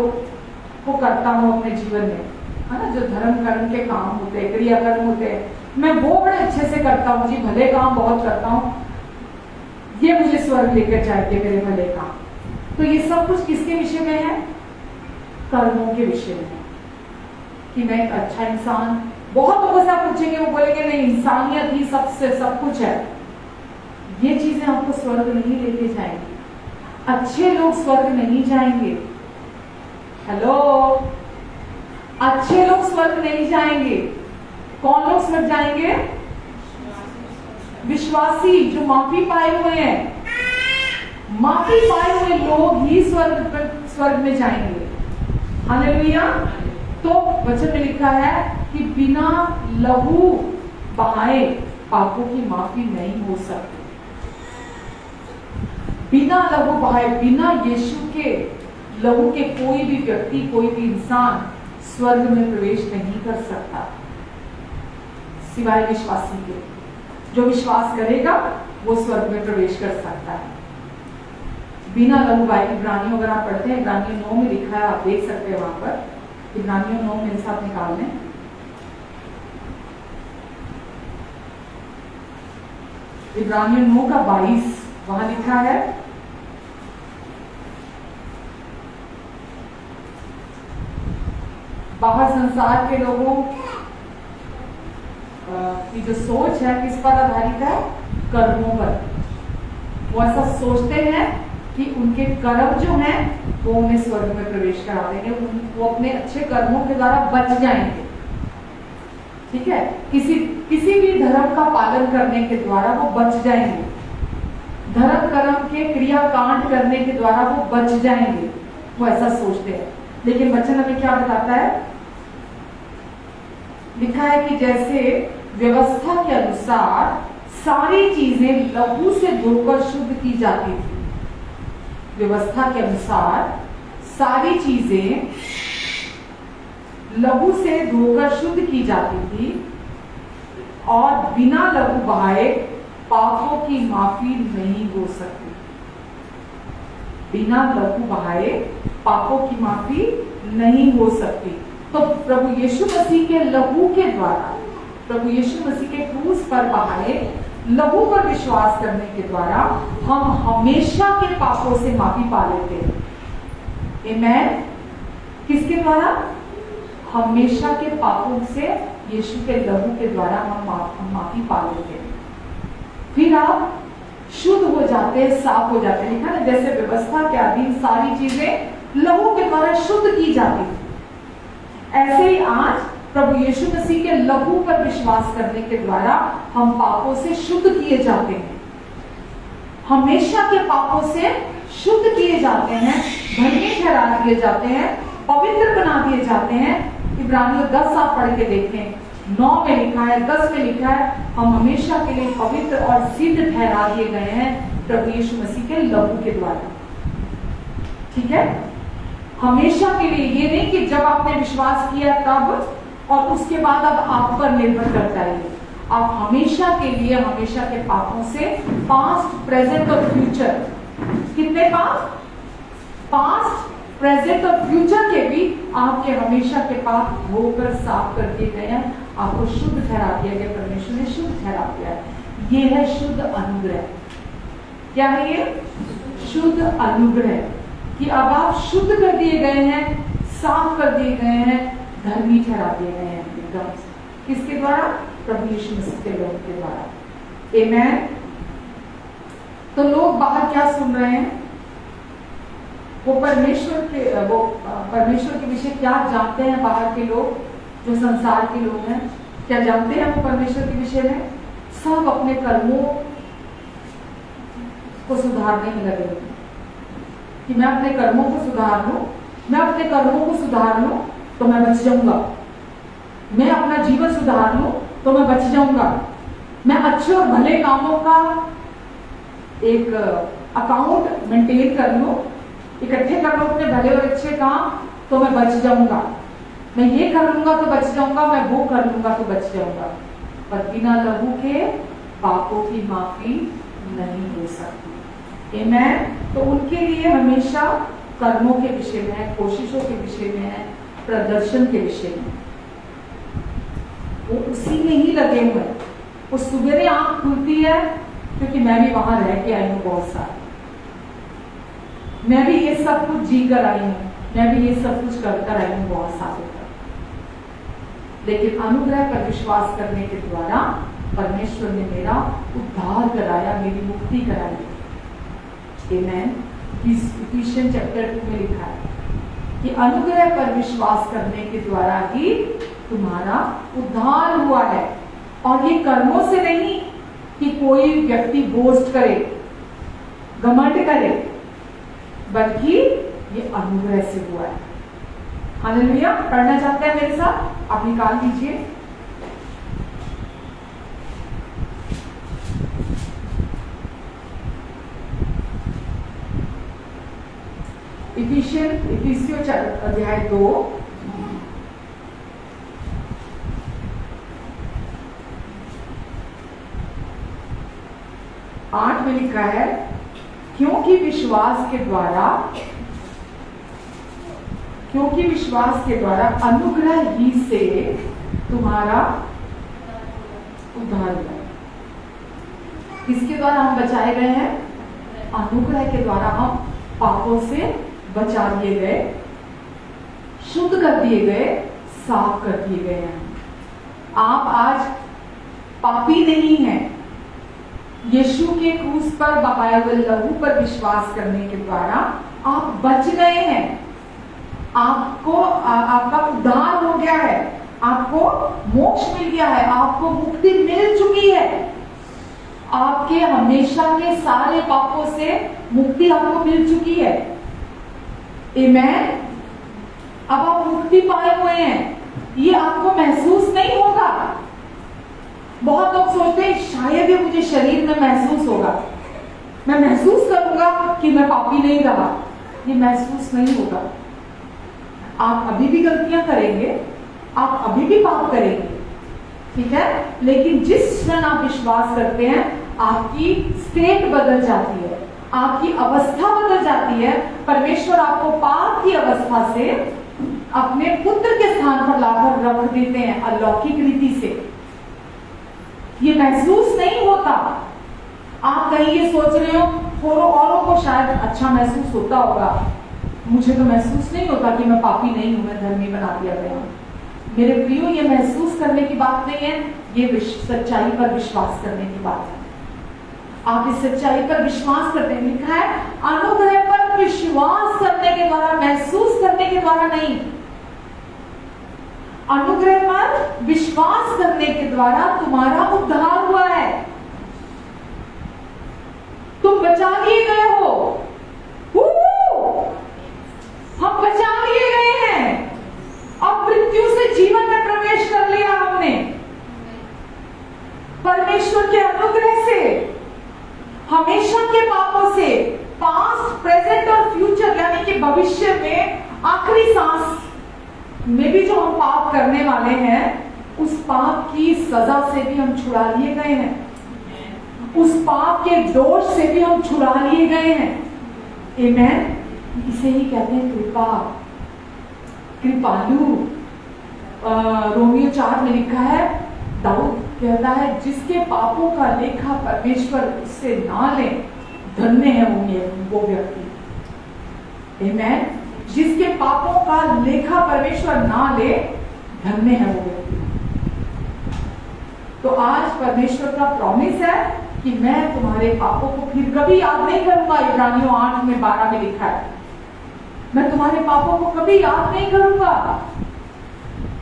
को करता हूं अपने जीवन में, है ना, जो धर्म कर्म के काम होते हैं, क्रिया कर्म होते हैं, मैं वो बड़े अच्छे से करता हूँ जी, भले काम बहुत करता हूँ, ये मुझे स्वर्ग लेकर जाएंगे मेरे भले काम। तो ये सब कुछ किसके विषय में है? कर्मों के विषय में, कि मैं एक अच्छा इंसान। बहुत लोगों से आप पूछेंगे, वो बोलेंगे नहीं, इंसानियत ही सबसे सब कुछ है। ये चीजें आपको स्वर्ग नहीं लेके जाएंगी। अच्छे लोग स्वर्ग नहीं जाएंगे। हेलो, अच्छे लोग स्वर्ग नहीं जाएंगे। कौन लोग स्वर्ग जाएंगे? विश्वासी, जो माफी पाए हुए हैं। माफी पाए हुए लोग ही स्वर्ग में जाएंगे। हालेलुया। तो वचन में लिखा है कि बिना लहू बहाए पापों की माफी नहीं हो सकती। बिना लहू बहाए, बिना यीशु के लहू के कोई भी व्यक्ति, कोई भी इंसान स्वर्ग में प्रवेश नहीं कर सकता, सिवाय विश्वासी के। जो विश्वास करेगा वो स्वर्ग में प्रवेश कर सकता है बिना लहू बहाए। इब्रानियों, अगर आप पढ़ते हैं, इब्रानियों 9 में लिखा है, आप देख सकते हैं वहां पर। इब्रानियों 9 मेरे साथ निकाल लें। इब्रानियों 9 का 22 वहां लिखा है, बाहर संसार के लोगों की जो सोच है किस पर आधारित है? कर्मों पर। वो ऐसा सोचते हैं कि उनके कर्म जो हैं वो उन्हें स्वर्ग में प्रवेश करा देंगे, वो अपने अच्छे कर्मों के द्वारा बच जाएंगे। ठीक है, किसी भी धर्म का पालन करने के द्वारा वो बच जाएंगे, धर्म कर्म के क्रियाकांड करने के द्वारा वो बच जाएंगे, वो ऐसा सोचते हैं। लेकिन वचन हमें क्या बताता है? लिखा है कि जैसे व्यवस्था के अनुसार सारी चीजें लहू से धोकर शुद्ध की जाती थी, व्यवस्था के अनुसार सारी चीजें लहू से धोकर शुद्ध की जाती थी, और बिना लहू बहाए पापों की माफी नहीं हो सकती। बिना लहू बहाए पापों की माफी नहीं हो सकती। तो प्रभु यीशु मसीह के लहू के द्वारा, प्रभु यीशु मसीह के क्रूस पर बहाए लहू पर विश्वास करने के द्वारा हम हमेशा के पापों से माफी पा लेते हैं। आमेन। किसके द्वारा? हमेशा के पापों से यीशु के लहू के द्वारा हम माफी पा लेते हैं। फिर आप शुद्ध हो जाते हैं, साफ हो जाते हैं। लिखा ना, जैसे व्यवस्था के अधीन सारी चीजें लहू के द्वारा शुद्ध की जाती थी, ऐसे ही आज प्रभु यीशु मसीह के लहू पर विश्वास करने के द्वारा हम पापों से शुद्ध किए जाते हैं, हमेशा के पापों से शुद्ध किए जाते हैं, धर्मी ठहरा दिए जाते हैं, पवित्र बना दिए जाते हैं। इब्रानियों 10 आप पढ़ के देखें, 9 में लिखा है, 10 में लिखा है, हम हमेशा के लिए पवित्र और सिद्ध ठहरा दिए गए हैं प्रभु यीशु मसीह के लहू के द्वारा। ठीक है, हमेशा के लिए। ये नहीं कि जब आपने विश्वास किया तब, और उसके बाद अब आप पर निर्भर करता है। आप हमेशा के लिए, हमेशा के पापों से, पास्ट, प्रेजेंट और फ्यूचर, कितने पाप? पास्ट, प्रेजेंट और फ्यूचर के भी आपके हमेशा के पाप धोकर साफ कर दिए गए हैं। आपको शुद्ध ठहरा दिया गया, परमेश्वर ने शुद्ध ठहरा दिया है। ये है शुद्ध अनुग्रह। क्या है ये? शुद्ध अनुग्रह, कि अब आप शुद्ध कर दिए गए हैं, साफ कर दिए गए हैं, धर्मी ठहरा दिए गए हैं एकदम। किसके द्वारा? प्रभु यीशु मसीह के लहू के द्वारा। आमेन। तो लोग बाहर क्या सुन रहे हैं? वो परमेश्वर के विषय क्या जानते हैं? बाहर के लोग, जो संसार के लोग हैं, क्या जानते हैं वो परमेश्वर के विषय में? सब अपने कर्मों को सुधारने में लगे हैं कि मैं अपने कर्मों को सुधार लूं, मैं अपने कर्मों को सुधार लूं तो मैं बच जाऊंगा, मैं अपना जीवन सुधार लूं तो मैं बच जाऊंगा, मैं अच्छे और भले कामों का एक अकाउंट मेंटेन कर लूं, इकट्ठे कर लूं अपने भले और अच्छे काम, तो मैं बच जाऊंगा, मैं ये कर लूंगा तो बच जाऊंगा, मैं वो कर लूंगा तो बच जाऊंगा। पर बिना लहू के पापों की माफी नहीं हो सकती। आमेन। तो उनके लिए हमेशा कर्मों के विषय में है, कोशिशों के विषय में है, प्रदर्शन के विषय में, वो उसी में ही लगे हुए हैं। वो सुबह आंख खुलती है, क्योंकि मैं भी वहां रह के आई हूँ बहुत साल, मैं भी ये सब कुछ जी कर आई हूँ, मैं भी ये सब कुछ कर आई हूँ बहुत सालों तक। लेकिन अनुग्रह पर विश्वास करने के द्वारा परमेश्वर ने मेरा उद्धार कराया, मेरी मुक्ति कराई। आमेन। इफिशियंस चैप्टर 2 में लिखा है कि अनुग्रह पर विश्वास करने के द्वारा ही तुम्हारा उद्धार हुआ है, और ये कर्मों से नहीं कि कोई व्यक्ति बोस्ट करे, घमंड करे, बल्कि ये अनुग्रह से हुआ है। हालेलुया। पढ़ना चाहते हैं मेरे साथ? आप निकाल लीजिए इफिसियों अध्याय 2 8 में लिखा है, क्योंकि विश्वास के द्वारा अनुग्रह ही से तुम्हारा उद्धार हुआ। किसके द्वारा हम बचाए गए हैं? अनुग्रह के द्वारा हम पापों से बचा दिए गए, शुद्ध कर दिए गए, साफ कर दिए गए हैं। आप आज पापी नहीं हैं। यीशु के क्रूस पर बहाए हुए लहू पर विश्वास करने के द्वारा आप बच गए हैं। आपका उद्धार हो गया है, आपको मोक्ष मिल गया है, आपको मुक्ति मिल चुकी है। आपके हमेशा के सारे पापों से मुक्ति आपको मिल चुकी है। आमेन। अब आप मुक्ति पाए हुए हैं, ये आपको महसूस नहीं होगा। बहुत लोग सोचते हैं शायद ये मुझे शरीर में महसूस होगा, मैं महसूस करूंगा कि मैं पापी नहीं रहा। ये महसूस नहीं होगा। आप अभी भी गलतियां करेंगे, आप अभी भी पाप करेंगे, ठीक है, लेकिन जिस क्षण आप विश्वास करते हैं आपकी स्टेट बदल जाती है, आपकी अवस्था बदल जाती है। परमेश्वर आपको पाप की अवस्था से अपने पुत्र के स्थान पर लाकर रख देते हैं अलौकिक रीति से। ये महसूस नहीं होता। आप कहीं ये सोच रहे हो औरों को शायद अच्छा महसूस होता होगा, मुझे तो महसूस नहीं होता कि मैं पापी नहीं हूं, मैं धर्मी बना दिया गया हूं। मेरे प्रियो, ये महसूस करने की बात नहीं है, ये सच्चाई पर विश्वास करने की बात है। आप इस सच्चाई पर विश्वास करते हैं। लिखा है अनुग्रह पर विश्वास करने के द्वारा, महसूस करने के द्वारा नहीं। अनुग्रह पर विश्वास करने के द्वारा तुम्हारा उद्धार हुआ है। तुम बचा लिए गए हो। हम बचा लिए गए हैं। अब मृत्यु से जीवन में प्रवेश कर लिया हमने परमेश्वर के अनुग्रह से। हमेशा के पापों से, पास्ट, प्रेजेंट और फ्यूचर यानी कि भविष्य में आखिरी सांस में भी जो हम पाप करने वाले हैं, उस पाप की सजा से भी हम छुड़ा लिए गए हैं। उस पाप के दोष से भी हम छुड़ा लिए गए हैं। आमेन। इसे ही कहते हैं कृपा, कृपालु। रोमियो 4 में लिखा है, दाऊद कहता है जिसके पापों का लेखा परमेश्वर उससे ना ले, धन्य है वो व्यक्ति। आमेन। जिसके पापों का लेखा परमेश्वर ना ले, धन्य है वो व्यक्ति। तो आज परमेश्वर का प्रॉमिस है कि मैं तुम्हारे पापों को फिर कभी याद नहीं करूंगा। इब्रानियों 8 में 12 में लिखा है, मैं तुम्हारे पापों को कभी याद नहीं करूंगा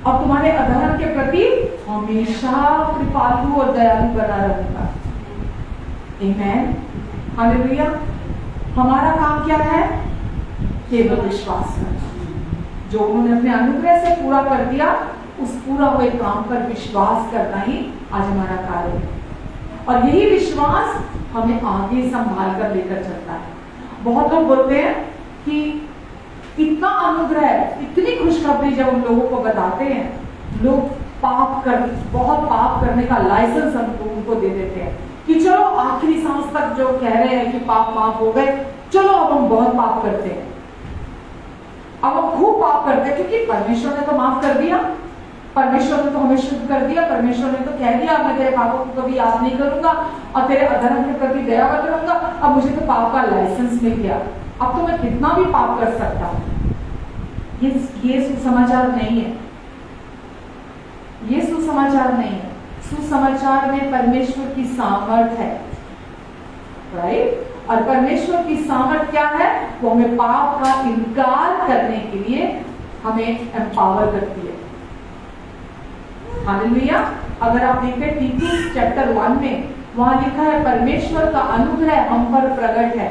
और तुम्हारे अधर्म के प्रति हमेशा कृपालु और दयालु बना रहूंगा। आमेन। हालेलुया। हमारा काम क्या है? केवल विश्वास करना। जो उन्होंने अपने अनुग्रह से पूरा कर दिया, उस पूरा हुए काम पर विश्वास करना ही आज हमारा कार्य है। और यही विश्वास हमें आगे संभाल कर लेकर चलता है। बहुत लोग बोलते हैं कि इतना अनुग्रह, इतनी खुशखबरी जब हम लोगों को बताते हैं, लोग बहुत पाप करने का लाइसेंस हमको उनको दे देते हैं कि चलो आखिरी सांस तक जो कह रहे हैं कि पाप माफ हो गए, चलो अब हम बहुत पाप करते हैं, अब हम खूब पाप करते हैं, क्योंकि परमेश्वर ने तो माफ कर दिया, परमेश्वर ने तो हमें शुद्ध कर दिया, परमेश्वर ने तो कह दिया मैं तेरे पापों को कभी याद नहीं करूंगा और तेरे अधर्म के प्रति दया करूंगा। अब मुझे तो पाप का लाइसेंस मिल गया, अब तो मैं कितना भी पाप कर सकता हूं। ये सुसमाचार नहीं है, ये सुसमाचार नहीं है। सुसमाचार में परमेश्वर की सामर्थ है, राइट? और परमेश्वर की सामर्थ क्या है? वो हमें पाप का इनकार करने के लिए हमें एम्पावर करती है। हालेलुया। अगर आप देखें तीतुस चैप्टर 1 में, वहां लिखा है परमेश्वर का अनुग्रह हम पर प्रकट है।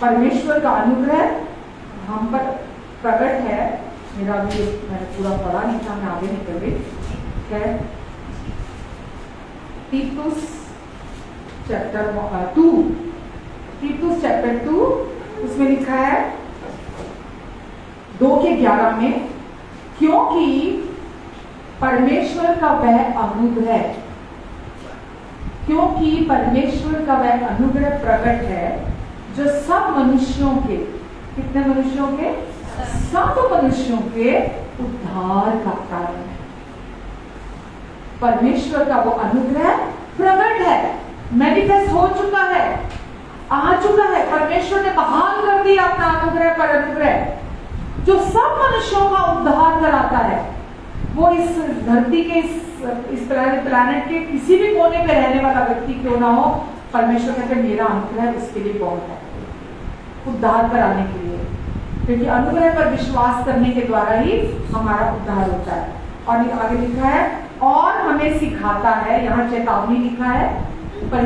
परमेश्वर का अनुग्रह हम पर प्रकट है। मेरा भी मैंने पूरा पढ़ा नहीं था, मैं आगे निकल गई। है तीतुस चैप्टर 2, तीतुस चैप्टर 2, उसमें लिखा है 2:11 में, क्योंकि परमेश्वर का वह अनुग्रह, क्योंकि परमेश्वर का वह अनुग्रह प्रकट है जो सब मनुष्यों के, कितने मनुष्यों के? सब मनुष्यों के उद्धार का कारण है। परमेश्वर का वो अनुग्रह प्रकट है, मैनिफेस्ट हो चुका है, आ चुका है। परमेश्वर ने बहाल कर दिया अपना अनुग्रह पर अनुग्रह जो सब मनुष्यों का उद्धार कराता है। वो इस धरती के इस प्लैनेट के किसी भी कोने पे रहने वाला व्यक्ति क्यों ना हो, परमेश्वर कहते हैं मेरा अनुग्रह उसके लिए बहुत है, उद्धार कराने के लिए, क्योंकि अनुग्रह पर विश्वास करने के द्वारा ही हमारा उद्धार होता है। और आगे लिखा है और हमें सिखाता है, यहाँ चेतावनी लिखा है, पर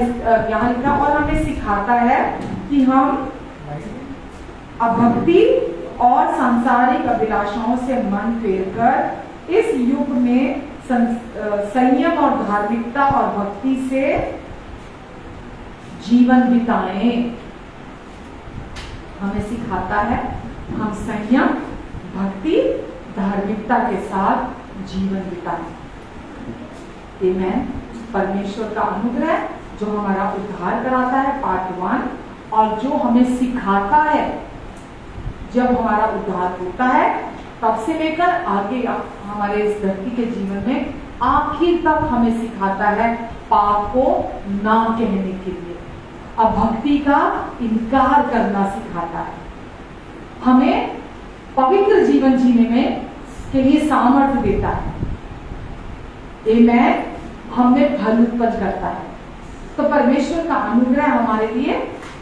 यहाँ लिखा और हमें सिखाता है कि हम अभक्ति और सांसारिक अभिलाषाओं से मन फेरकर इस युग में संयम और धार्मिकता और भक्ति से जीवन बिताएं। हमें सिखाता है हम संयम, भक्ति, धार्मिकता के साथ जीवन बिताएं। आमीन। परमेश्वर का अनुग्रह जो हमारा उद्धार कराता है, पार्ट 1, और जो हमें सिखाता है जब हमारा उद्धार होता है तब से लेकर आगे हमारे इस धरती के जीवन में आखिर तक हमें सिखाता है पाप को ना कहने के लिए, अभक्ति का इनकार करना सिखाता है, हमें पवित्र जीवन जीने में के लिए सामर्थ्य देता है। आमीन। हमें फल उत्पन्न करता है। तो परमेश्वर का अनुग्रह हमारे लिए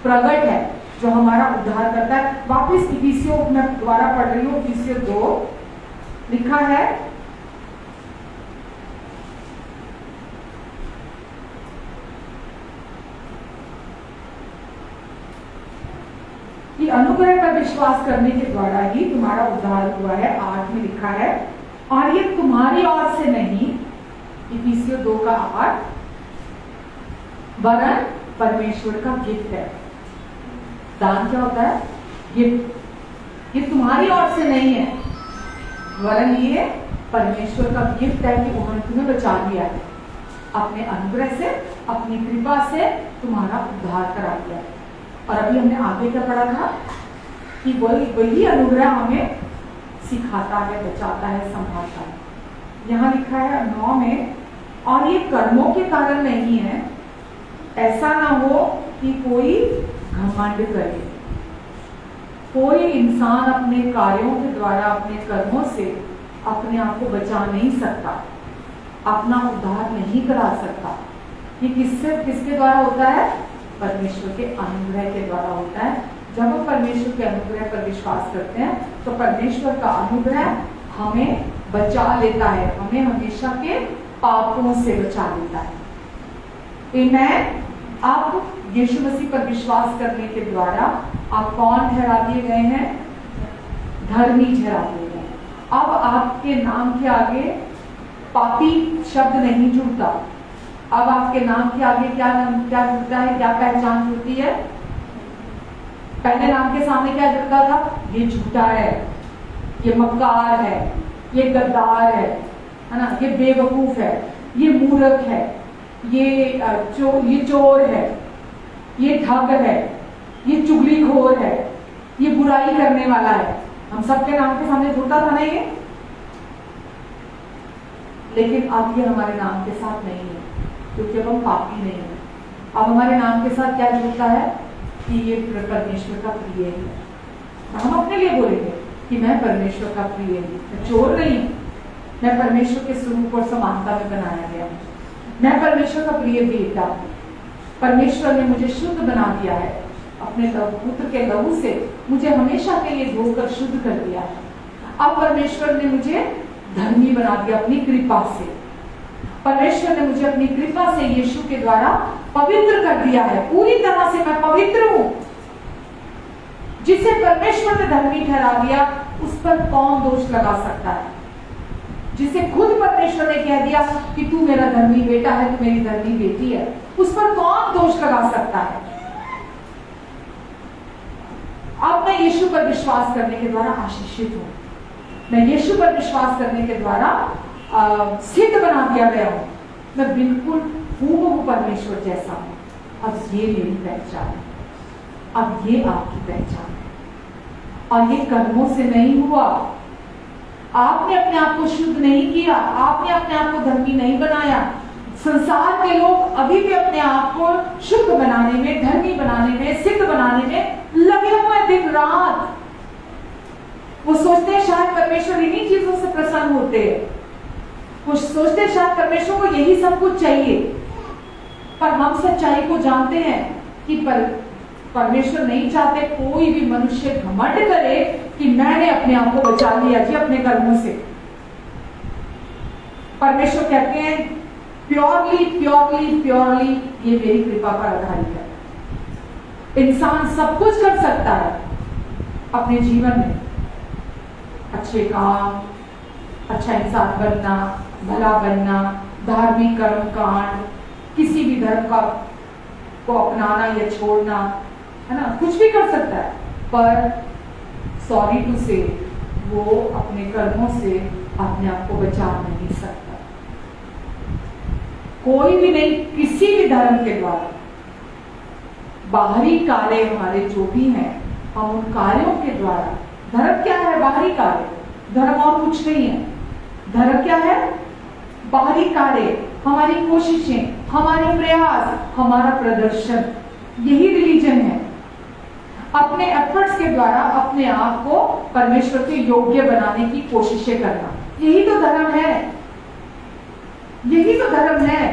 प्रकट है जो हमारा उद्धार करता है। वापस इफिसियों, मैं दोबारा पढ़ रही हूँ, इफिसियों 2 लिखा है कि अनुग्रह पर विश्वास करने के द्वारा ही तुम्हारा उद्धार हुआ है। 8 में लिखा है और ये तुम्हारी ओर से नहीं, इफिसियों 2:8, वरन परमेश्वर का गिफ्ट है। दान क्या होता है? गिफ्ट। ये तुम्हारी ओर से नहीं है, वरन ये परमेश्वर का गिफ्ट है कि उन्होंने तुम्हें बचा लिया है, अपने अनुग्रह से, अपनी कृपा से तुम्हारा उद्धार करा दिया है। और अभी हमने आगे क्या पढ़ा था कि वही अनुग्रह हमें सिखाता है, बचाता है, संभालता है। यहाँ लिखा है 9 में, और ये कर्मों के कारण नहीं है, ऐसा ना हो कि कोई घमंड करे। कोई इंसान अपने कार्यों के द्वारा, अपने कर्मों से अपने आप को बचा नहीं सकता, अपना उद्धार नहीं करा सकता। ये किसके द्वारा होता है? परमेश्वर के अनुग्रह के द्वारा होता है। जब हम परमेश्वर के अनुग्रह पर विश्वास करते हैं तो परमेश्वर का अनुग्रह हमें बचा लेता है, हमें हमेशा के पापों से बचा लेता है। आमीन। आप यीशु मसीह पर विश्वास करने के द्वारा आप कौन ठहरा दिए गए हैं? धर्मी ठहरा दिए गए हैं। अब आपके नाम के आगे पापी शब्द नहीं जुड़ता। अब आपके नाम के आगे क्या जुड़ता है? क्या पहचान जुड़ती है? पहले नाम के सामने क्या जुड़ता था? ये झूठा है, ये मक्कार है, ये गद्दार है ना, ये बेवकूफ है, ये मूर्ख है, ये चोर है, ये ठग है, ये चुगलीखोर है, ये बुराई करने वाला है। हम सबके नाम के सामने जुड़ता था ना ये, लेकिन अब ये हमारे नाम के साथ नहीं है, क्योंकि अब हम पापी नहीं है। अब हमारे नाम के साथ क्या जुड़ता है कि ये परमेश्वर का प्रिय है। हम अपने लिए बोलेंगे कि मैं परमेश्वर का प्रिय हूँ, मैं चोर नहीं हूँ, मैं परमेश्वर के स्वरूप और समानता में बनाया गया हूँ, मैं परमेश्वर का प्रिय बेटा हूँ। परमेश्वर ने मुझे शुद्ध बना दिया है, अपने पुत्र के लहू से मुझे हमेशा के लिए धोकर शुद्ध कर दिया है। अब परमेश्वर ने मुझे धर्मी बना दिया अपनी कृपा से। परमेश्वर ने मुझे अपनी कृपा से यीशु के द्वारा पवित्र कर दिया है। पूरी तरह से मैं पवित्र हूं। जिसे परमेश्वर ने धर्मी ठहरा दिया, उस पर कौन दोष लगा सकता है? जिसे खुद परमेश्वर ने कह दिया कि तू मेरा धर्मी बेटा है, तू मेरी धर्मी बेटी है, उस पर कौन दोष लगा सकता है? अब मैं यीशु पर विश्वास करने के द्वारा आशीषित हूं। मैं यीशु पर विश्वास करने के द्वारा सिद्ध बना दिया गया हूं। मैं बिल्कुल हूबहू परमेश्वर जैसा हूं। अब ये मेरी पहचान है, अब ये आपकी पहचान है। और ये कर्मों से नहीं हुआ। आपने अपने आप को शुद्ध नहीं किया, आपने अपने आप को धर्मी नहीं बनाया। संसार के लोग अभी भी अपने आप को शुद्ध बनाने में, धर्मी बनाने में, सिद्ध बनाने में लगे हुए हैं दिन रात। वो सोचते हैं शायद परमेश्वर इन्हीं चीजों से प्रसन्न होते हैं। वो सोचते हैं शायद परमेश्वर को यही सब कुछ चाहिए। पर हम सच्चाई को जानते हैं कि परमेश्वर नहीं चाहते कोई भी मनुष्य घमंड करे कि मैंने अपने आप को बचा लिया जी अपने कर्मों से। परमेश्वर कहते हैं प्योरली प्योरली प्योरली ये मेरी कृपा पर आधारित है। इंसान सब कुछ कर सकता है अपने जीवन में, अच्छे काम, अच्छा इंसान बनना, भला बनना, धार्मिक कर्म कांड, किसी भी धर्म को अपनाना या छोड़ना, है ना, कुछ भी कर सकता है। पर सॉरी टू से वो अपने कर्मों से अपने आप को बचा नहीं सकता। कोई भी नहीं, किसी भी धर्म के द्वारा। बाहरी कार्य हमारे जो भी हैं, हम उन कार्यों के द्वारा, धर्म क्या है? बाहरी कार्य। धर्म और कुछ नहीं है। धर्म क्या है? बाहरी कार्य, हमारी कोशिशें, हमारे प्रयास, हमारा प्रदर्शन, यही रिलीजन है। अपने एफर्ट्स के द्वारा अपने आप को परमेश्वर के योग्य बनाने की कोशिशें करना, यही तो धर्म है, यही तो धर्म है।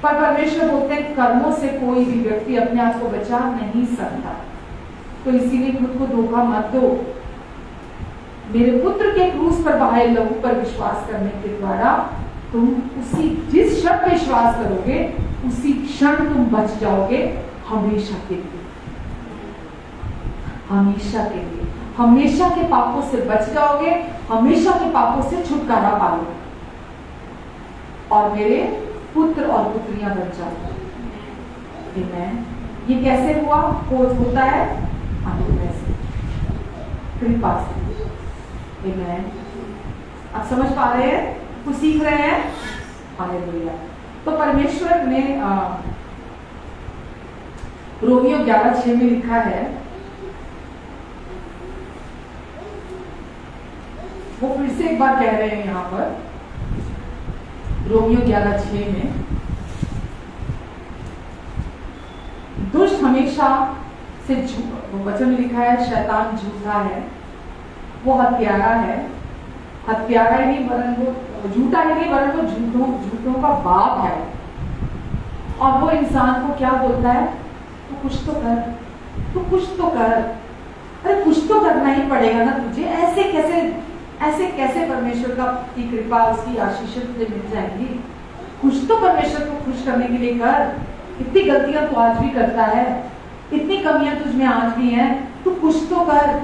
पर परमेश्वर बोलते हैं कर्मों से कोई भी व्यक्ति अपने आप को बचा नहीं सकता। तो इसीलिए खुद को धोखा मत दो। मेरे पुत्र के क्रूस पर बहाए लहू पर विश्वास करने के द्वारा तुम जिस क्षण पे विश्वास करोगे उसी क्षण तुम बच जाओगे, हमेशा के लिए, हमेशा के लिए, हमेशा के पापों से बच जाओगे, हमेशा के पापों से छुटकारा पाओगे और मेरे पुत्र और पुत्रियां बन जाओगे। ये कैसे हुआ? खोज होता है अनुग्रह से, कृपा से। आप समझ पा रहे हैं? कुछ सीख रहे हैं? हालेलुया। तो परमेश्वर ने रोमियो 11:6 में लिखा है, वो फिर से एक बार कह रहे हैं यहाँ पर रोमियो 11:6 में, दुष्ट हमेशा से वचन में लिखा है शैतान झूठा है, वो हत्यारा है, हत्यारा ही नहीं वरन वो झूठा ही नहीं वरन वो झूठों का बाप है। और वो इंसान को क्या बोलता है? तो कुछ तो कर, तो कुछ तो कर, अरे कुछ तो करना ही पड़ेगा ना तुझे। ऐसे कैसे परमेश्वर की कृपा, उसकी आशीष तुझे मिल जाएंगी? कुछ तो परमेश्वर को खुश करने के लिए कर। इतनी गलतियां तू आज भी करता है, इतनी कमियां तुझ में आज भी हैं, तू कुछ तो कर।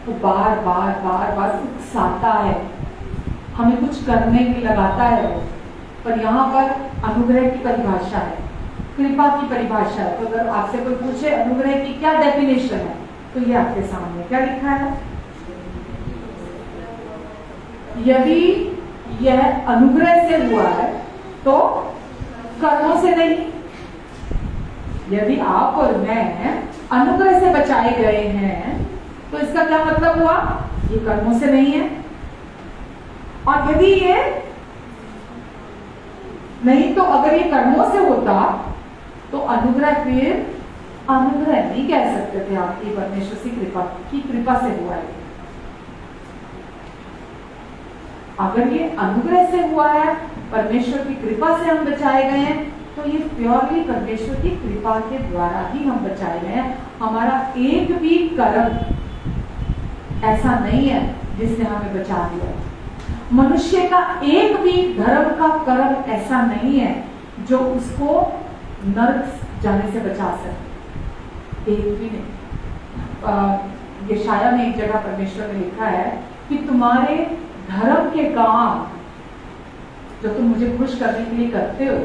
वो बार बार उकसाता है, हमें कुछ करने की लगाता है वो। पर यहाँ पर अनुग्रह की परिभाषा है, कृपा की परिभाषा है। तो अगर आपसे कोई पूछे अनुग्रह की क्या डेफिनेशन है, तो ये आपके सामने क्या लिखा है? यदि यह अनुग्रह से हुआ है तो कर्मों से नहीं। यदि आप और मैं अनुग्रह से बचाए गए हैं तो इसका क्या मतलब हुआ? ये कर्मों से नहीं है। और यदि ये नहीं तो अगर ये कर्मों से होता तो अनुग्रह फिर अनुग्रह नहीं कह सकते थे आप। ये परमेश्वर की कृपा से हुआ है। अगर ये अनुग्रह से हुआ है, परमेश्वर की कृपा से हम बचाए गए हैं, तो ये प्योरली परमेश्वर की कृपा के द्वारा ही हम बचाए गए हैं। हमारा एक भी कर्म ऐसा नहीं है जिसने हमें बचा दिया। मनुष्य का एक भी धर्म का कर्म ऐसा नहीं है जो उसको नरक जाने से बचा सके। एक भी नहीं। यशाया में एक जगह परमेश्वर ने लिखा है कि तुम्हारे धर्म के काम जो तुम मुझे खुश करने के लिए करते हो,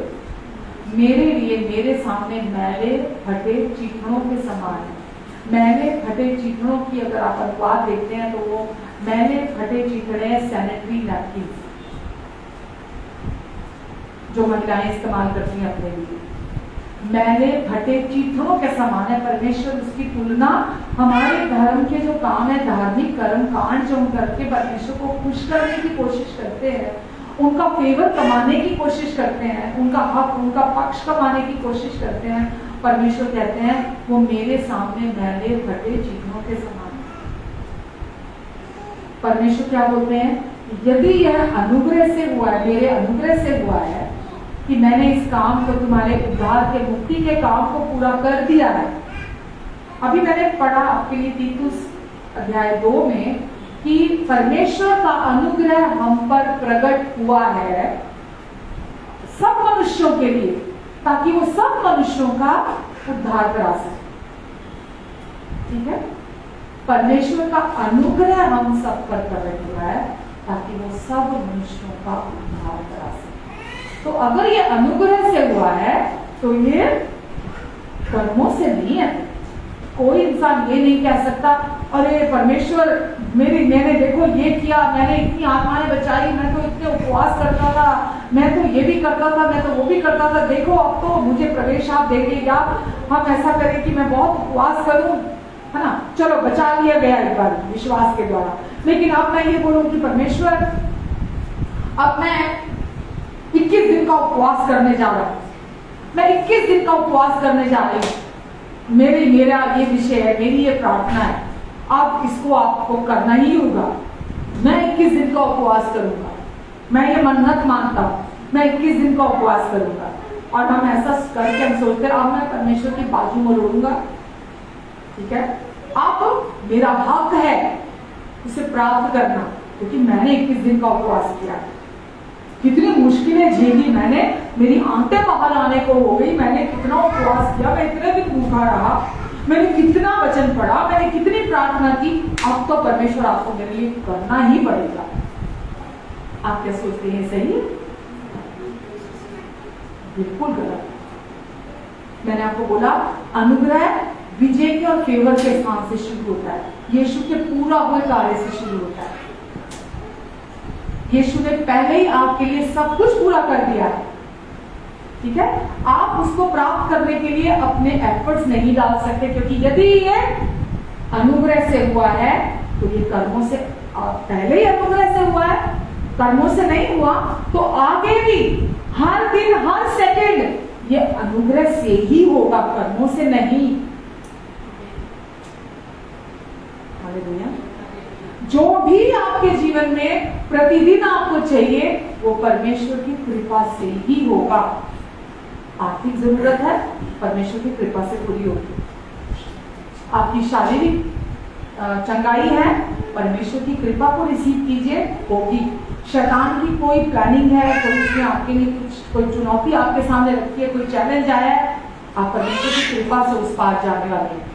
मेरे लिए मेरे सामने मैले फटे चीथड़ों के समान है। मैले फटे चीथड़ों की अगर आप अनुवाद देखते हैं तो वो मैले फटे चीथड़े सैनिटरी नैपकिन जो महिलाएं इस्तेमाल करती हैं अपने लिए। मैले फटे चीथड़ों के समान है। परमेश्वर उसकी तुलना हमारे धर्म के जो काम है, धार्मिक कर्म कांड जो हम करके परमेश्वर को खुश करने की कोशिश करते हैं, उनका फेवर कमाने की कोशिश करते हैं, उनका हक उनका पक्ष कमाने की कोशिश करते हैं, परमेश्वर कहते हैं वो मेरे सामने मैले फटे चीथड़ों के समान है। परमेश्वर क्या बोलते हैं? यदि यह अनुग्रह से हुआ है, मेरे अनुग्रह से हुआ है कि मैंने इस काम को, तुम्हारे उद्धार के मुक्ति के काम को पूरा कर दिया है। अभी मैंने पढ़ा आपके लिए तीतुस अध्याय 2 में कि परमेश्वर का अनुग्रह हम पर प्रकट हुआ है सब मनुष्यों के लिए, ताकि वो सब मनुष्यों का उद्धार करा सके। ठीक है? परमेश्वर का अनुग्रह हम सब पर प्रकट हुआ है ताकि वो सब मनुष्यों का उद्धार करा सके। तो अगर ये अनुग्रह से हुआ है तो ये कर्मों से नहीं है। कोई इंसान ये नहीं कह सकता अरे परमेश्वर मैंने देखो ये किया, मैंने इतनी आत्माएं बचाई, मैं तो इतने उपवास करता था, मैं तो ये भी करता था, मैं तो वो भी करता था, देखो अब तो मुझे प्रवेश आप देंगे, या हम ऐसा करें कि मैं बहुत उपवास करूं, है ना, चलो बचा लिया गया एक बार विश्वास के द्वारा। लेकिन अब मैं ये बोलूं कि परमेश्वर अब मैं 21 दिन का उपवास करने जा रहा हूं, मैं 21 दिन का उपवास करने जा रही हूँ, मेरा ये विषय है, मेरी ये प्रार्थना है, अब इसको आपको करना ही होगा। मैं 21 दिन का उपवास करूंगा, मैं ये मन्नत मानता हूँ, मैं 21 दिन का उपवास करूंगा। और हम ऐसा करके हम सोचते हैं अब मैं परमेश्वर की बाजू में रोऊंगा। ठीक है, अब मेरा हक है उसे प्राप्त करना, क्योंकि मैंने 21 दिन का उपवास किया। कितनी मुश्किलें झेली मैंने, मेरी आंतें बाहर आने को हो गई, मैंने कितना उपवास किया, मैं इतने दिन भूखा रहा, मैंने कितना वचन पढ़ा, मैंने कितनी प्रार्थना की। अब तो परमेश्वर आपको मेरे लिए करना ही पड़ेगा। आप क्या सोचते हैं? सही है? बिल्कुल गलत। मैंने आपको बोला अनुग्रह विजय के और फेवर के स्थान से शुरू होता है, यीशु के पूरा हुए कार्य से शुरू होता है। यीशु ने पहले ही आपके लिए सब कुछ पूरा कर दिया है। ठीक है, आप उसको प्राप्त करने के लिए अपने एफर्ट्स नहीं डाल सकते, क्योंकि यदि ये अनुग्रह से हुआ है तो ये कर्मों से, पहले ही अनुग्रह से हुआ है, कर्मों से नहीं हुआ, तो आगे भी हर दिन हर सेकंड ये अनुग्रह से ही होगा, कर्मों से नहीं। हालेलुया। जो भी आपके जीवन में प्रतिदिन आपको चाहिए वो परमेश्वर की कृपा से ही होगा। आर्थिक जरूरत है, परमेश्वर की कृपा से पूरी होगी। आपकी शारीरिक चंगाई है, परमेश्वर की कृपा को रिसीव कीजिए, होगी। शैतान की कोई प्लानिंग है, कोई उसने आपके लिए कोई चुनौती आपके सामने रखी है, कोई चैलेंज आया है, आप परमेश्वर की कृपा से उस पार जाने वाले हैं।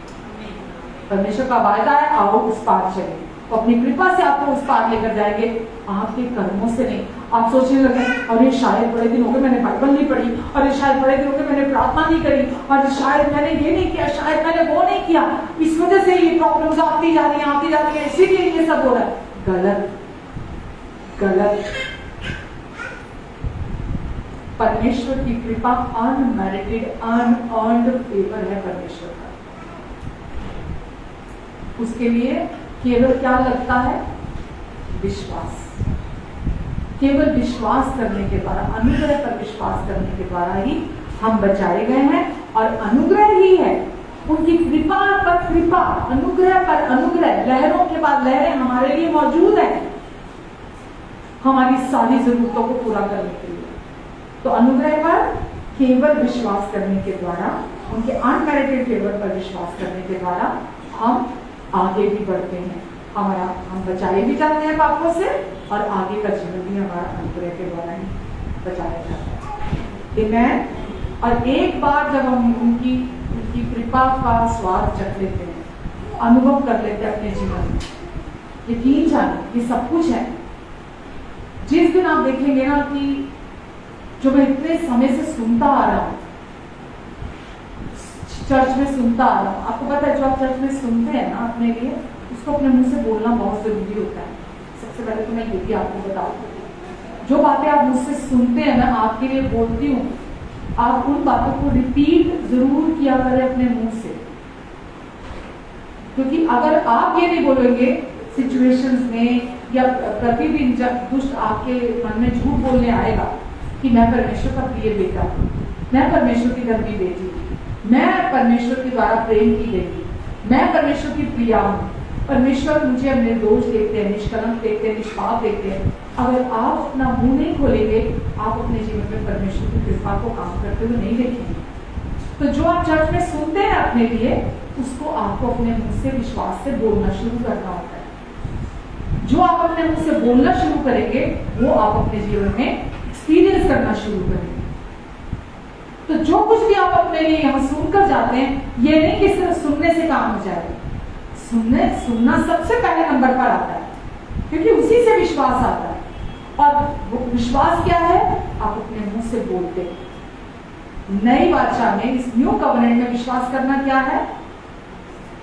परमेश्वर का वायदा है, आओ उस पार चले, तो अपनी कृपा से आपको उस पार लेकर जाएंगे, आपके कर्मों से नहीं। आप सोचने लगे अरे शायद बड़े दिन हो गए मैंने बाइबल नहीं पढ़ी, अरे शायद बड़े दिन हो गए मैंने प्रार्थना नहीं करी, और शायद मैंने ये नहीं किया, शायद मैंने वो नहीं किया, इस वजह से ये प्रॉब्लम्स आती जा रही है, इसीलिए ये सब हो रहा है। गलत गलत। परमेश्वर की कृपा अनमेरिटेड अनअर्न्ड फेवर है परमेश्वर का। उसके लिए केवल क्या लगता है? विश्वास। केवल विश्वास करने के द्वारा, अनुग्रह पर विश्वास करने के द्वारा ही हम बचाए गए हैं। और अनुग्रह ही है, उनकी कृपा पर कृपा, अनुग्रह पर अनुग्रह, लहरों के बाद लहरें हमारे लिए मौजूद है हमारी सारी जरूरतों को पूरा करने के लिए। तो अनुग्रह पर केवल विश्वास करने के द्वारा, उनके अनमेरिटेड फेवर पर विश्वास करने के द्वारा हम आगे भी बढ़ते हैं। हम बचाए भी जाते हैं पापों से, और आगे का जीवन भी हमारा अनुग्रह के द्वारा ही बचाया जाता है। आमीन। और एक बार जब हम उनकी कृपा का स्वाद चख लेते हैं, अनुभव कर लेते हैं अपने जीवन में, यकीन जाने ये सब कुछ है। जिस दिन आप देखेंगे ना कि जो मैं इतने समय से सुनता आ रहा हूं, चर्च में सुनता आ रहा हूं, आपको पता है जो आप चर्च में सुनते हैं ना अपने लिए, उसको अपने मुंह से बोलना बहुत जरूरी होता है। सबसे पहले तो मैं ये भी आपको बता दूं, जो बातें आप मुझसे सुनते हैं मैं आपके लिए बोलती हूँ, आप उन बातों को रिपीट जरूर किया करें अपने मुंह से। क्योंकि अगर आप ये नहीं बोलेंगे सिचुएशंस में या प्रतिदिन जब दुष्ट आपके मन में झूठ बोलने आएगा कि मैं परमेश्वर का प्रिय बेटा हूँ, मैं परमेश्वर की धर्मी बेटी हूँ, मैं परमेश्वर के द्वारा प्रेम की गई, मैं परमेश्वर की प्रिया हूँ, परमेश्वर मुझे निर्दोष देखते हैं, निष्कलंक देखते हैं, निष्पाप देखते हैं। अगर आप अपना मुंह नहीं खोलेंगे, आप अपने जीवन में परमेश्वर की कृपा को काम करते हुए नहीं देखेंगे। तो जो आप चर्च में सुनते हैं अपने लिए, उसको आपको अपने मुंह से विश्वास से बोलना शुरू करना होता है। जो आप अपने मुंह से बोलना शुरू करेंगे, वो आप अपने जीवन में एक्सपीरियंस करना शुरू करेंगे। तो जो कुछ भी आप अपने लिए यहाँ सुनकर जाते हैं, ये नहीं कि सिर्फ सुनने से काम हो जाएगा। सुनना सबसे पहले नंबर पर आता है, क्योंकि उसी से विश्वास आता है। और वो विश्वास क्या है? आप अपने मुंह से बोलते हैं। नई बादशाह में, इस न्यू कवनेंट में विश्वास करना क्या है?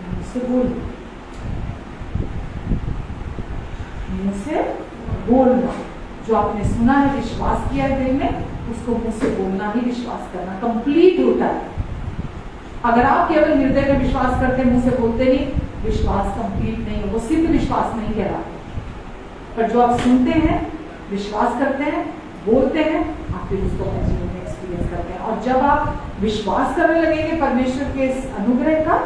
मुंह से बोलना, मुंह से बोलना। जो आपने सुना है, विश्वास किया है दिल में, उसको मुंह से बोलना ही विश्वास करना कंप्लीट होता है। अगर आप केवल हृदय में विश्वास करते हैं, मुंह से बोलते नहीं, विश्वास कंप्लीट नहीं है, वो सिद्ध विश्वास नहीं कहलाता। पर जो आप सुनते हैं, विश्वास करते हैं, बोलते हैं, आप फिर उसको अपने जीवन में एक्सपीरियंस करते हैं। और जब आप विश्वास करने लगेंगे परमेश्वर के इस अनुग्रह का,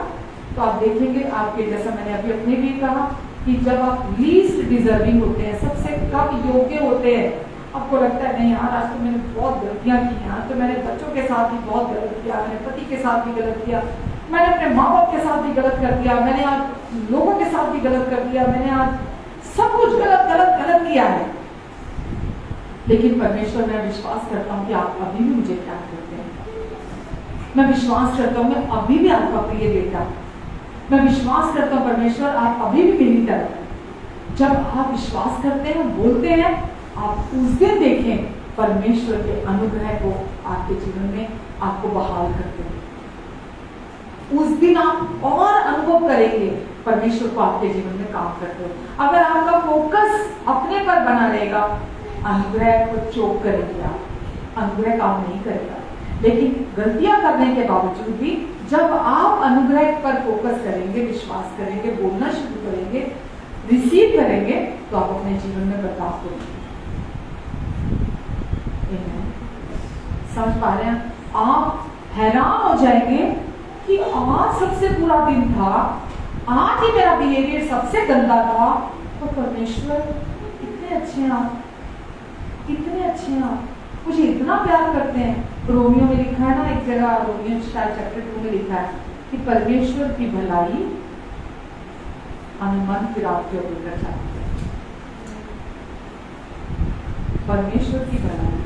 तो आप देखेंगे आपके, जैसा मैंने अभी अपने भी कहा, कि जब आप लीस्ट डिजर्विंग होते हैं, सबसे कम योग्य होते हैं, आपको लगता है नहीं यार, आज तो मैंने बहुत गलतियां की हैं, तो मैंने बच्चों के साथ भी बहुत गलत किया, मैंने पति के साथ भी गलत किया, मैंने अपने माँ बाप के साथ भी गलत कर दिया, मैंने आज लोगों के साथ भी गलत कर दिया, मैंने आज सब कुछ गलत किया है। लेकिन परमेश्वर, मैं विश्वास करता हूँ कि आप अभी भी मुझे प्यार करते हैं। मैं विश्वास करता हूँ मैं अभी भी आपका प्रिय बेटा। मैं विश्वास करता हूँ परमेश्वर, आप अभी भी मेरी तरफ। जब आप विश्वास करते हैं, बोलते हैं, आप उस दिन देखें परमेश्वर के अनुग्रह को आपके जीवन में आपको बहाल करते हैं। उस दिन आप और अनुभव करेंगे परमेश्वर को आपके जीवन में काम करते हो। अगर आपका फोकस अपने पर बना रहेगा, अनुग्रह को चोक करेंगे आप, अनुग्रह काम नहीं करेगा। लेकिन गलतियां करने के बावजूद भी जब आप अनुग्रह पर फोकस करेंगे, विश्वास करेंगे, बोलना शुरू करेंगे, रिसीव करेंगे, तो आप अपने जीवन में बदलाव करेंगे। समझ पा रहे हैं? आप हैरान हो जाएंगे कि आज सबसे बुरा दिन था, आज ही मेरा बिहेवियर सबसे गंदा था, तो परमेश्वर कितने अच्छे हैं आप, कितने अच्छे हैं आप, मुझे इतना प्यार करते हैं। रोमियो में लिखा है ना, एक जगह रोमियो चैप्टर 2 में लिखा है कि परमेश्वर की भलाई हमें मन फिराव के ऊपर चाहती है। परमेश्वर की भलाई,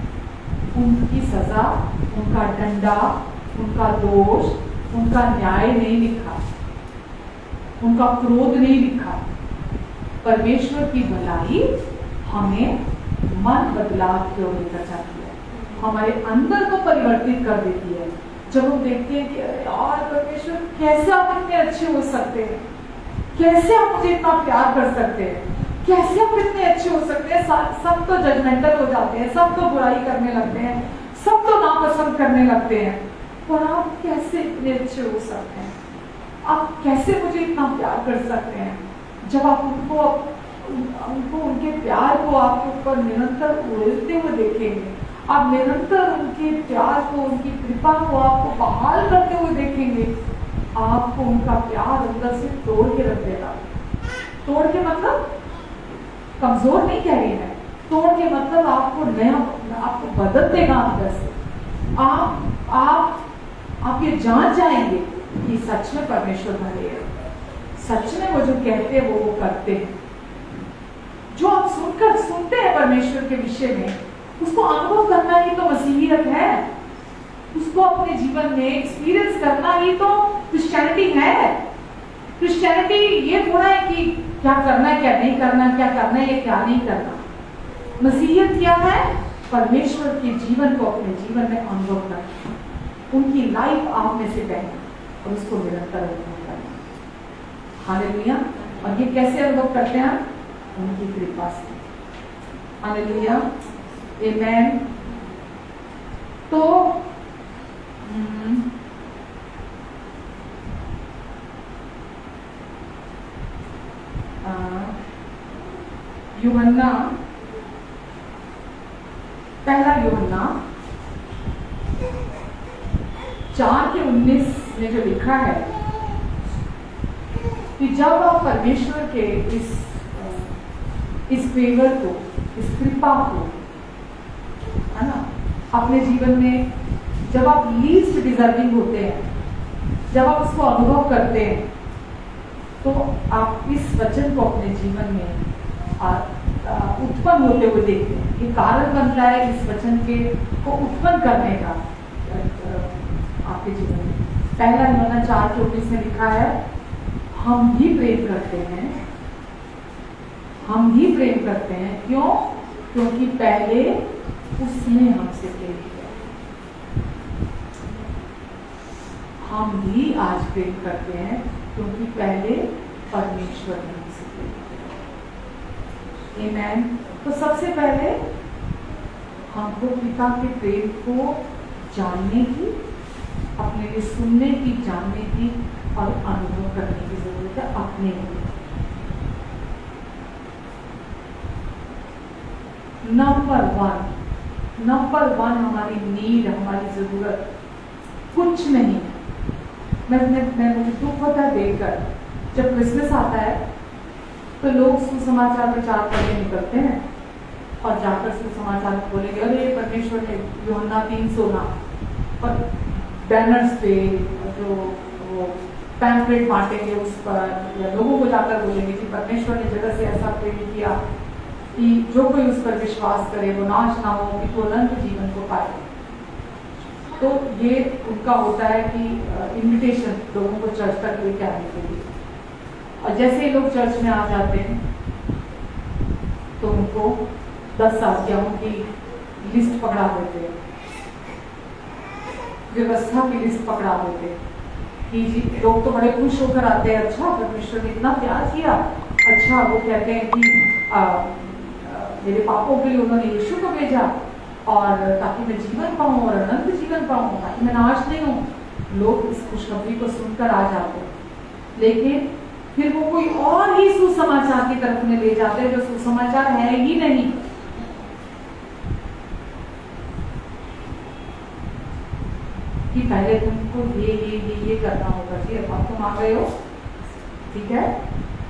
उनकी सजा, उनका डंडा, उनका दोष, उनका न्याय नहीं लिखा, उनका क्रोध नहीं लिखा। परमेश्वर की भलाई हमें मन बदलाव की ओर लेकर जाती है, हमारे अंदर को परिवर्तित कर देती है। जब हम देखते हैं कि यार परमेश्वर, कैसे आप इतने अच्छे हो सकते हैं, कैसे आप मुझे इतना प्यार कर सकते हैं, कैसे आप इतने अच्छे हो सकते हैं। सब तो जजमेंटल हो जाते हैं, सब तो बुराई करने लगते हैं, सब तो नापसंद करने लगते हैं, पर आप कैसे इतने अच्छे हो सकते हैं? आप कैसे मुझे इतना प्यार कर सकते हैं? जब आप उनको उनके प्यार को आपके ऊपर निरंतर उड़ते हुए देखेंगे, आप निरंतर उनके प्यार को, उनकी कृपा को आपको बहाल करते हुए देखेंगे, आपको उनका प्यार अंदर से तोड़ के रख देगा। तोड़ के मतलब कमजोर नहीं कह रही है, तोड़ के मतलब आपको नया, आपको बदल देगा अंदर से। आप ये जान जाएंगे कि सच में परमेश्वर भले है, सच में वो जो कहते हैं वो करते हैं। जो आप सुनते हैं परमेश्वर के विषय में, उसको अनुभव करना ही तो मसीहियत है। उसको अपने जीवन में एक्सपीरियंस करना ही तो क्रिश्चियनिटी है। क्रिश्चियनिटी ये थोड़ा है कि क्या करना है, क्या नहीं करना, क्या करना है, क्या नहीं करना। मसीहियत क्या है? परमेश्वर के जीवन को अपने जीवन में अनुभव करना, उनकी लाइफ आप में से बहना और उसको निरंतर अनुभव करना। हालेलुया। और ये कैसे अनुभव करते हैं? उनकी कृपा से। हालेलुया, आमेन। तो यूहन्ना, पहला यूहन्ना 4:19 में जो लिखा है कि जब आप परमेश्वर के इस फेवर को, इस कृपा को, है ना, अपने जीवन में जब आप लीस्ट डिजर्विंग होते हैं, जब आप उसको अनुभव करते हैं, तो आप इस वचन को अपने जीवन में उत्पन्न होते हुए देखते हैं। ये कारण बनता है इस वचन के को उत्पन्न करने का आपके जीवन में। पहला यूहन्ना 4:24 में लिखा है, हम भी प्रेम करते हैं, हम भी प्रेम करते हैं। क्यों? क्योंकि पहले उसने हमसे प्रेम किया। हम भी आज प्रेम करते हैं क्योंकि पहले परमेश्वर ने हमसे प्रेम किया। आमेन। तो सबसे पहले हमको पिता के प्रेम को जानने की, अपने लिए सुनने की, जानने की और अनुभव करने की जरूरत है अपने लिए। नंबर वन हमारी नीड, हमारी जरूरत कुछ नहीं है। मुझे दुख होता है देखकर, जब क्रिसमस आता है तो लोग सुसमाचार प्रचार करके निकलते हैं और जाकर सुसमाचार बोलेंगे, अरे परमेश्वर ने यूहन्ना 3:16 पर बैनर्स पे जो वो पैम्फलेट बांटेंगे उस पर, या लोगों को जाकर बोलेंगे कि परमेश्वर ने जगत से ऐसा प्रेम किया कि जो कोई उस पर विश्वास करे वो नाश ना हो, कि वो अनंत जीवन को पाए। तो ये उनका होता है कि इनविटेशन लोगों को चर्च तक लेके आने के लिए। और जैसे ही लोग चर्च में आ जाते हैं तो उनको 10 आज्ञाओं की लिस्ट पकड़ा देते हैं, व्यवस्था की लिस्ट पकड़ा देते हैं कि जी, लोग तो बड़े खुश होकर आते हैं, अच्छा परमेश्वर ने इतना प्यार किया, अच्छा वो कहते हैं कि मेरे पापों के लिए उन्होंने यीशु को भेजा और ताकि मैं जीवन पाऊं और अनंत जीवन पाऊं, ताकि मैं नाश नहीं हूं। लोग इस खुशखबरी को सुनकर आ जाते हैं, लेकिन फिर वो कोई और ही सुसमाचार की तरफ में ले जाते हैं जो सुसमाचार है ही नहीं। कि पहले तुमको ये करना होगा जी, अब तुम आ गए हो, ठीक है,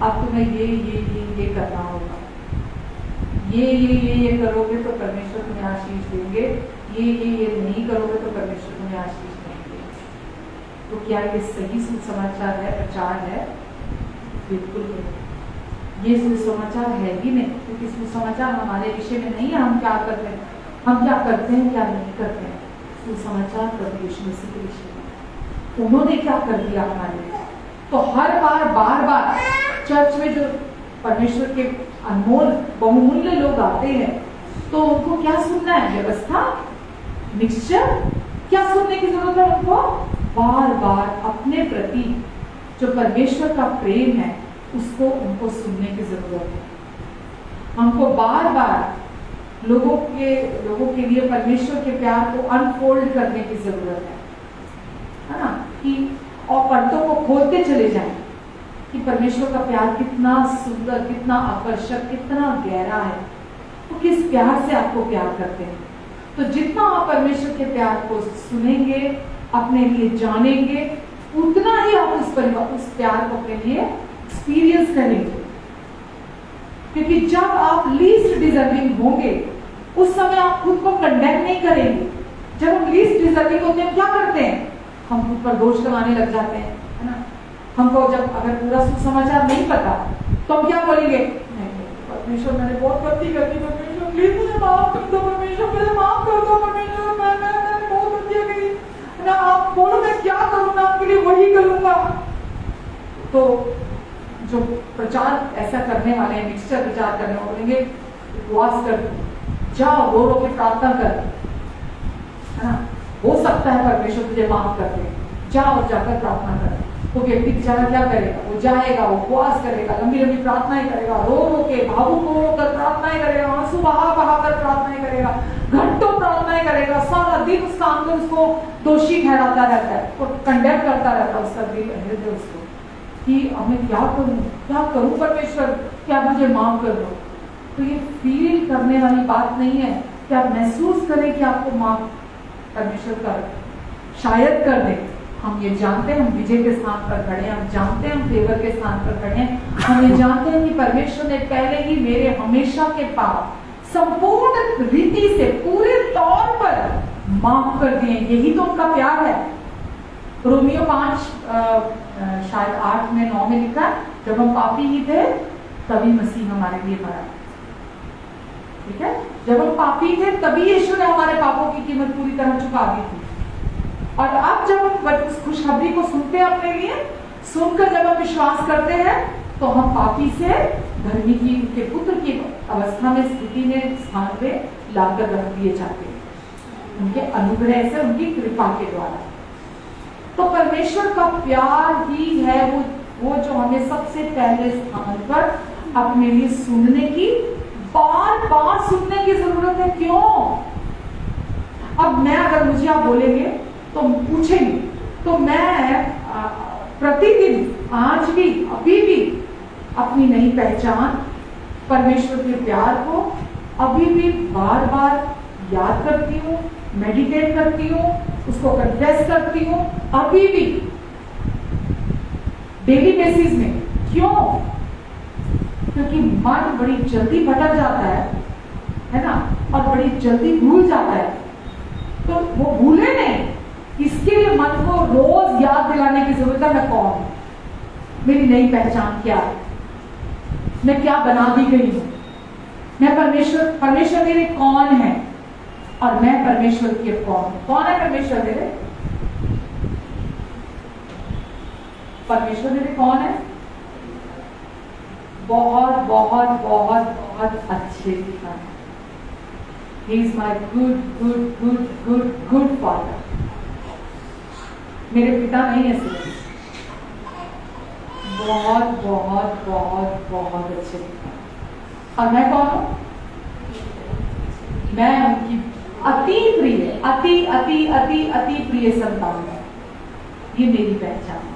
अब तुम्हें ये करना होगा, ये करोगे तो परमेश्वर तुम्हें आशीष देंगे, ये नहीं करोगे तो परमेश्वर तुम्हें आशीष नहीं देंगे। तो क्या ये सही सुसमाचार है, प्रचार है? बिल्कुल नहीं। ये सुसमाचार है ही नहीं, क्योंकि सुसमाचार हमारे विषय में नहीं है। हम क्या करते हैं, क्या नहीं करते हैं। सुसमाचार प्रभु यीशु मसीह के विषय में उन्होंने क्या कर दिया हमारे लिए। तो हर बार चर्च में जो परमेश्वर के अनमोल बहुमूल्य लोग आते हैं तो उनको क्या सुनना है? व्यवस्था, मिक्सचर, क्या सुनने की जरूरत है उनको? बार अपने प्रति जो परमेश्वर का प्रेम है उसको उनको सुनने की जरूरत है। हमको बार लोगों के लिए परमेश्वर के प्यार को अनफोल्ड करने की जरूरत है ना, कि और पर्दों को खोलते चले जाएं कि परमेश्वर का प्यार कितना सुंदर, कितना आकर्षक, कितना गहरा है, तो किस प्यार से आपको प्यार करते हैं। तो जितना आप परमेश्वर के प्यार को सुनेंगे, अपने लिए जानेंगे, उतना ही आप उस प्यार को अपने लिए एक्सपीरियंस करेंगे। क्योंकि जब आप लीस्ट डिजर्विंग होंगे उस समय आप खुद को कंडेम नहीं करेंगे। जब हम लीस्ट डिजर्विंग होते हैं क्या करते हैं, हम खुद पर दोष लगाने लग जाते हैं, है ना। हमको जब अगर पूरा सुसमाचार नहीं पता तो हम क्या बोलेंगे, परमेश्वर मैंने बहुत गलती कर दी, परमेश्वर प्लीज मुझे माफ कर दो, परमेश्वर मुझे माफ कर दो, परमेश्वर मैंने बहुत गलतियां करी ना, आप बोलो मैं क्या करूँ, मैं आपके लिए वही करूंगा। तो जो प्रचार ऐसा करने वाले हैं, मिक्सचर प्रचार करने वाले बोलेंगे उपवास कर, जाओ रो रो के प्रार्थना कर, है ना, हो सकता है परमेश्वर तुझे माफ कर दे, जाओ जाकर प्रार्थना कर। तो व्यक्ति बेचारा क्या करेगा, वो जाएगा, वो उपवास करेगा, लंबी लंबी प्रार्थनाएं करेगा, रो रो के भावुक होकर प्रार्थनाएं करेगा, आंसू बहा बहा कर प्रार्थनाएं करेगा, घंटों प्रार्थनाएं करेगा, सारा दिन उसका अंदर उसको दोषी ठहराता रहता है, और कंडेम करता रहता है उसका दिल, हृदय उसको कि अब मैं क्या करूं परमेश्वर, क्या मुझे माफ कर दो। तो ये फील करने वाली बात नहीं है कि आप महसूस करें कि आपको माफ परमेश्वर कर शायद कर दे। हम ये जानते हैं हम विजय के स्थान पर खड़े हैं, हम जानते हैं हम फेवर के स्थान पर खड़े हैं, हम ये जानते हैं कि परमेश्वर ने पहले ही मेरे हमेशा के पाप संपूर्ण रीति से पूरे तौर पर माफ कर दिए। यही तो उनका प्यार है। रोमियो 5 शायद 8 में 9 में लिखा, जब हम पापी ही थे तभी मसीह हमारे लिए मरा। ठीक है, जब हम पापी थे तभी यीशु ने हमारे पापों की कीमत पूरी तरह चुका दी थी। और अब जब हम उस खुशखबरी को सुनते हैं, अपने लिए सुनकर जब हम विश्वास करते हैं, तो हम पापी से धर्मी की उनके पुत्र की अवस्था में, स्थिति में, स्थान पे लाकर रख दिए जाते हैं उनके अनुग्रह से, उनकी कृपा के द्वारा। तो परमेश्वर का प्यार ही है वो जो हमें सबसे पहले स्थान पर अपने लिए सुनने की, बार बार सुनने की जरूरत है। क्यों? अब मैं अगर मुझे आप बोलेंगे तो पूछेंगे, तो मैं प्रतिदिन आज भी अभी भी अपनी नई पहचान परमेश्वर के प्यार को अभी भी बार बार याद करती हूँ, मेडिटेट करती हूँ, उसको कन्फेस करती हूँ, अभी भी डेली बेसिस में। क्यों? क्योंकि मन बड़ी जल्दी भटक जाता है ना, और बड़ी जल्दी भूल जाता है। तो वो भूले नहीं, इसके लिए मन को रोज याद दिलाने की जरूरत है, मैं कौन हूं, मेरी नई पहचान क्या है, मैं क्या बना दी गई हूं, मैं परमेश्वर मेरे कौन है, और मैं परमेश्वर के कौन है परमेश्वर मेरे? परमेश्वर मेरे कौन है? बहुत बहुत बहुत बहुत अच्छे पिता है। He is my good father। मेरे पिता नहीं है सिर्फ, बहुत बहुत बहुत बहुत अच्छे पिता। और मैं कौन हूं? मैं उनकी अति प्रिय, अति अति अति अति प्रिय संतान है। ये मेरी पहचान है,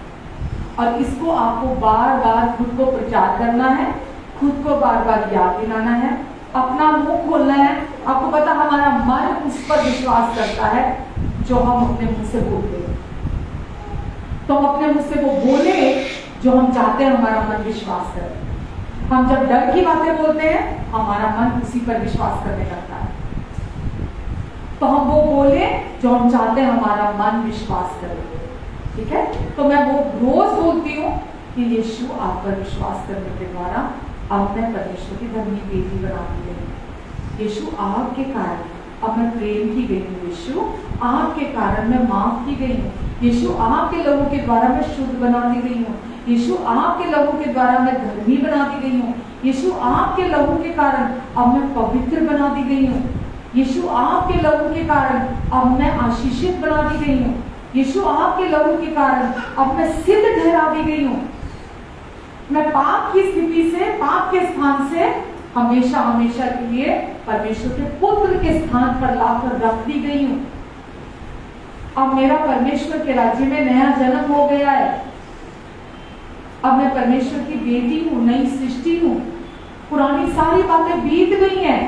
और इसको आपको बार बार खुद को प्रचार करना है, खुद को बार बार याद दिलाना है, अपना मुंह खोलना है। आपको पता, हमारा मन उस पर विश्वास करता है जो हम अपने मुंह से बोलते हैं। तो हम अपने मुंह से वो बोले जो हम चाहते हैं हमारा मन विश्वास करे। हम जब डर की बातें बोलते हैं, हमारा मन उसी पर विश्वास करने लगता है। तो हम वो बोले जो हम चाहते हैं हमारा मन विश्वास करे। ठीक है, तो मैं वो रोज बोलती हूँ कि यीशु आप पर विश्वास करने के द्वारा अब मैं परमेश्वर की धर्मी बेटी बना दी गई। यीशु आपके कारण अब मैं प्रेम की गई हूँ। यीशु आपके कारण मैं माफ की गई हूँ। यीशु आपके लोगों के द्वारा मैं शुद्ध बना दी गई हूँ। यीशु आपके लोगों के द्वारा मैं धर्मी बना दी गई हूँ। यीशु आपके लोगों के कारण अब मैं पवित्र बना दी गई हूँ। यीशु आपके लोगों के कारण अब मैं आशीषित बना दी गई हूँ। यीशु आपके लोगों के कारण अब मैं सिद्ध ठहरा दी गई हूँ। मैं पाप की स्थिति से, पाप के स्थान से हमेशा हमेशा के लिए परमेश्वर के पुत्र के स्थान पर लाकर रख दी गई हूं। अब मेरा परमेश्वर के राज्य में नया जन्म हो गया है। अब मैं परमेश्वर की बेटी हूं, नई सृष्टि हूं। पुरानी सारी बातें बीत गई हैं।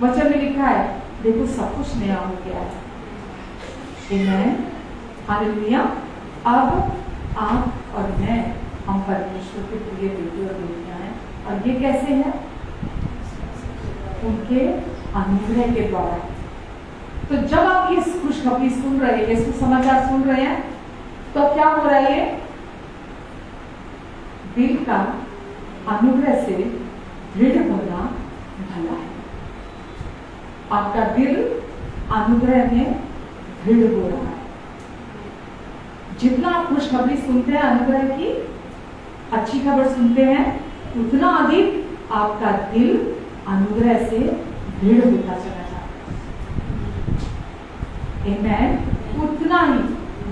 वचन में लिखा है, देखो सब कुछ नया हो गया है। आमीन, हालेलुया। अब आप और मैं, हम परमेश्वर के प्रिय बेटे और बेटियां हैं। और ये कैसे है? उनके अनुग्रह के द्वारा। तो जब आप ये खुशखबरी सुन रहे हैं, ये समाचार सुन रहे हैं, तो क्या हो रहा है? दिल का अनुग्रह से दृढ़ होना भला है। आपका दिल अनुग्रह में दृढ़ हो रहा है। जितना आप खुशखबरी सुनते हैं अनुग्रह की, अच्छी खबर सुनते हैं, उतना अधिक आपका दिल अनुग्रह से दृढ़ होता चला जाता है। आमीन। उतना ही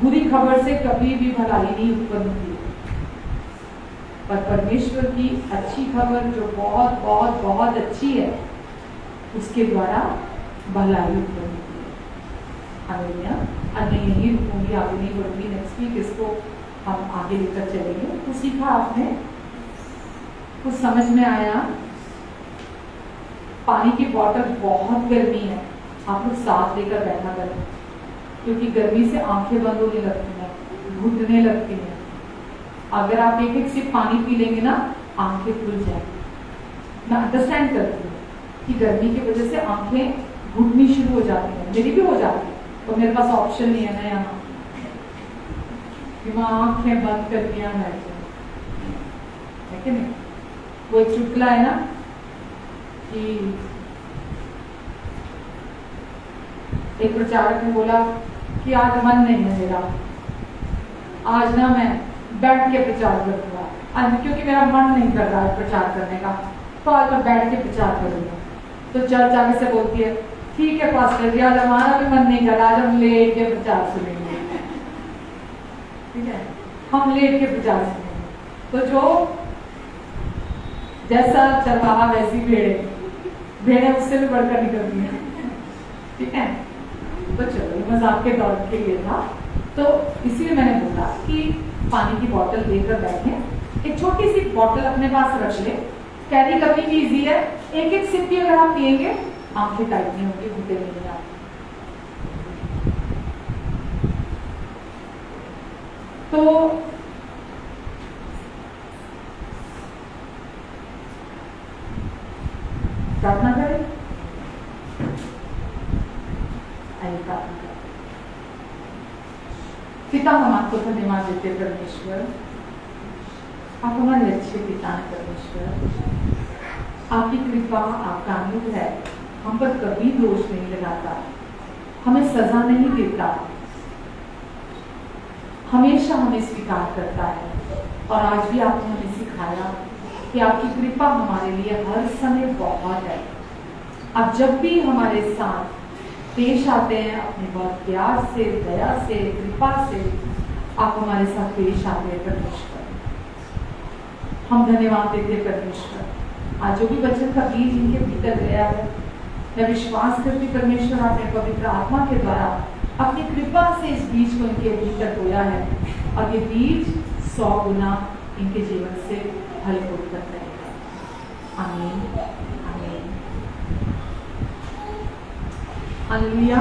बुरी खबर से कभी भी भलाई नहीं उत्पन्न होती, पर परमेश्वर की अच्छी खबर जो बहुत बहुत बहुत अच्छी है, उसके द्वारा भलाई उत्पन्न होती है। हालेलुया। अब मैं यही रुकूंगी, आगे नहीं बढ़ूंगी। नेक्स्ट वीक इसको हम आगे लेकर चलेंगे। तो सीखा आपने, कुछ समझ में आया? पानी की बोतल बहुत गर्मी है, आप लोग साथ लेकर बैठा करें, क्योंकि गर्मी से आंखें बंद होने लगती हैं, घुटने लगती हैं। अगर आप एक एक सिप पानी पी लेंगे ना, आंखें खुल जाएंगी। मैं अंडरस्टैंड करती हूँ कि गर्मी की वजह से आंखें घुटनी शुरू हो जाती हैं, मेरी भी हो जाती है, तो मेरे पास ऑप्शन नहीं है ना यहाँ कि मैं आंखें बंद करके यहाँ बैठ जाऊँ, है कि नहीं? वो एक चुटकुला है ना कि एक प्रचारक ने बोला कि आज मन नहीं है मेरा, आज ना मैं बैठ के प्रचार करूंगा, आज क्योंकि मेरा मन नहीं कर रहा है प्रचार करने का, तो आज मैं बैठ के प्रचार करूंगा। तो चर्च आगे से बोलती है, ठीक है पास्टर जी, आज हमारा भी मन नहीं कर रहा, आज हम लेट के प्रचार सुनेंगे। ठीक है, हम लेट के प्रचार सुनेंगे। तो जो जैसा चल रहा वैसी भेड़े उससे भी बढ़कर निकलती है। ठीक है, तो चलो मजाक के दौर के लिए था, तो इसीलिए मैंने बोला कि पानी की बोतल लेकर बैठे, एक छोटी सी बोतल अपने पास रख ले, कैरी करनी भी इजी है। एक एक सिप भी अगर आप पिएंगे, आंखें टाइट नहीं होंगी, घुटे नहीं आप। तो प्रार्थना करें, आइए प्रार्थना करें। पिता, हम आपको धन्यवाद देते परमेश्वर, आप हमारे अच्छे पिता हैं परमेश्वर। आपकी कृपा, आपका अनुग्रह हम पर कभी दोष नहीं लगाता, हमें सजा नहीं देता, हमेशा हमें स्वीकार करता है। और आज भी आपने हमें सिखाया कि आपकी कृपा हमारे लिए हर समय बहुत है। आप जब भी हमारे साथ पेश आते हैं, अपने बहुत प्यार से, दया से, कृपा से आप हमारे साथ पेश आते हैं परमेश्वर। हम धन्यवाद देते परमेश्वर। आज जो भी वचन का बीज इनके भीतर गया है, मैं विश्वास करती परमेश्वर, आपने पवित्र आत्मा के द्वारा अपनी कृपा से इस बीज को इनके भीतर बोया है, और ये बीज 100 गुना इनके जीवन से फल उत्पन्न करेगा। आमीन, आमीन, हालेलुया।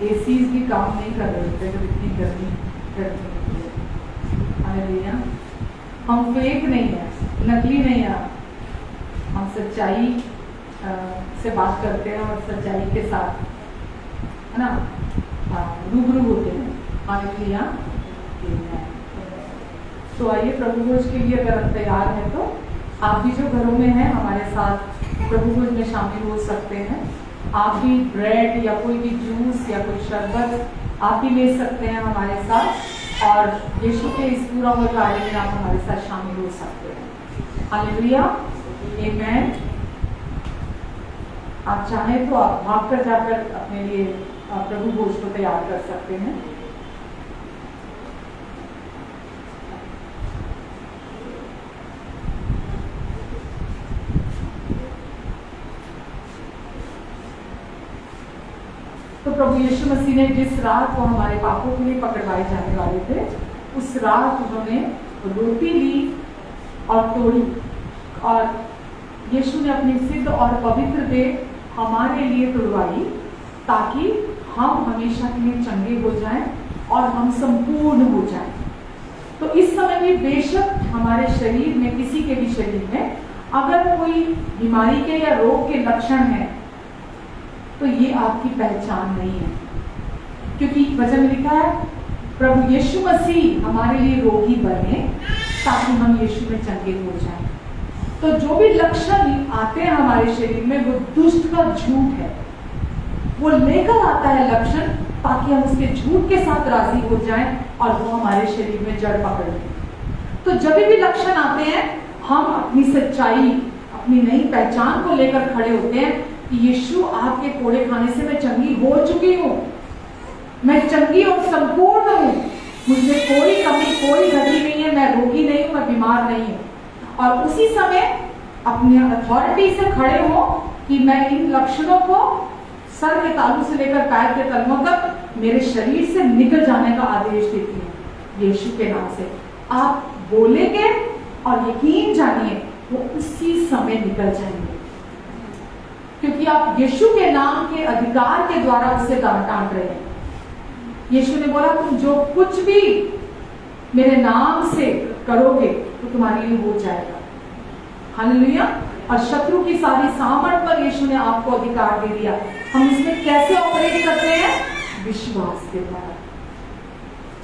एसीज भी काम नहीं कर रहे थे, इतनी गर्मी होती है। हालेलुया। हम फेक नहीं है, नकली नहीं है, हम सच्चाई से बात करते हैं और सच्चाई के साथ, है ना, रूबरू होते हैं। हालेलुया। तो आइए प्रभु भोज के लिए अगर आप तैयार हैं तो आप भी जो घरों में हैं हमारे साथ प्रभु भोज में शामिल हो सकते हैं। आप भी ब्रेड या कोई भी जूस या कोई शरबत आप भी ले सकते हैं हमारे साथ, और यीशु के इस पूरा हुए कार्य में आप हमारे साथ शामिल हो सकते हैं। हालेलुया, आमेन। आप चाहें तो आप भाग कर जाकर अपने लिए प्रभु भोज को तैयार कर सकते हैं। तो प्रभु यीशु मसीह ने जिस रात को हमारे पापों के लिए पकड़वाए जाने वाले थे, उस रात उन्होंने रोटी ली और तोड़ी, और यीशु ने अपनी सिद्ध और पवित्र देह हमारे लिए तोड़वाई, ताकि हम हमेशा के लिए चंगे हो जाएं और हम संपूर्ण हो जाएं। तो इस समय भी बेशक हमारे शरीर में, किसी के भी शरीर में अगर कोई बीमारी के या रोग के लक्षण है, तो ये आपकी पहचान नहीं है, क्योंकि वचन में लिखा है प्रभु यीशु मसीह हमारे लिए रोगी बने ताकि हम यीशु में चंगे हो जाएं। तो जो भी लक्षण आते हैं हमारे शरीर में, वो दुष्ट का झूठ है। वो लेकर आता है लक्षण ताकि हम उसके झूठ के साथ राजी हो जाएं और वो हमारे शरीर में जड़ पकड़ ले। तो जब भी लक्षण आते हैं, हम अपनी सच्चाई, अपनी नई पहचान को लेकर खड़े होते हैं कि यीशु आपके कोड़े खाने से मैं चंगी हो चुकी हूँ, मैं चंगी और संपूर्ण हूँ, मुझमें कोई कमी, कोई घटी नहीं है, मैं रोगी नहीं हूँ, मैं बीमार नहीं हूँ। और उसी समय अपनी अथॉरिटी से खड़े हो कि मैं इन लक्षणों को सर के तालू से लेकर पैर के तलवों तक मेरे शरीर से निकल जाने का आदेश देती हूँ यीशु के नाम से। आप बोलेंगे और यकीन जानिए वो उसी समय निकल जाएंगे, क्योंकि आप यीशु के नाम के अधिकार के द्वारा उससे टांट रहे हैं। यीशु ने बोला तुम जो कुछ भी मेरे नाम से करोगे तो तुम्हारे लिए हो जाएगा। हालेलुया। और शत्रु की सारी सामर्थ पर यीशु ने आपको अधिकार दे दिया। हम इसमें कैसे ऑपरेट करते हैं? विश्वास के द्वारा।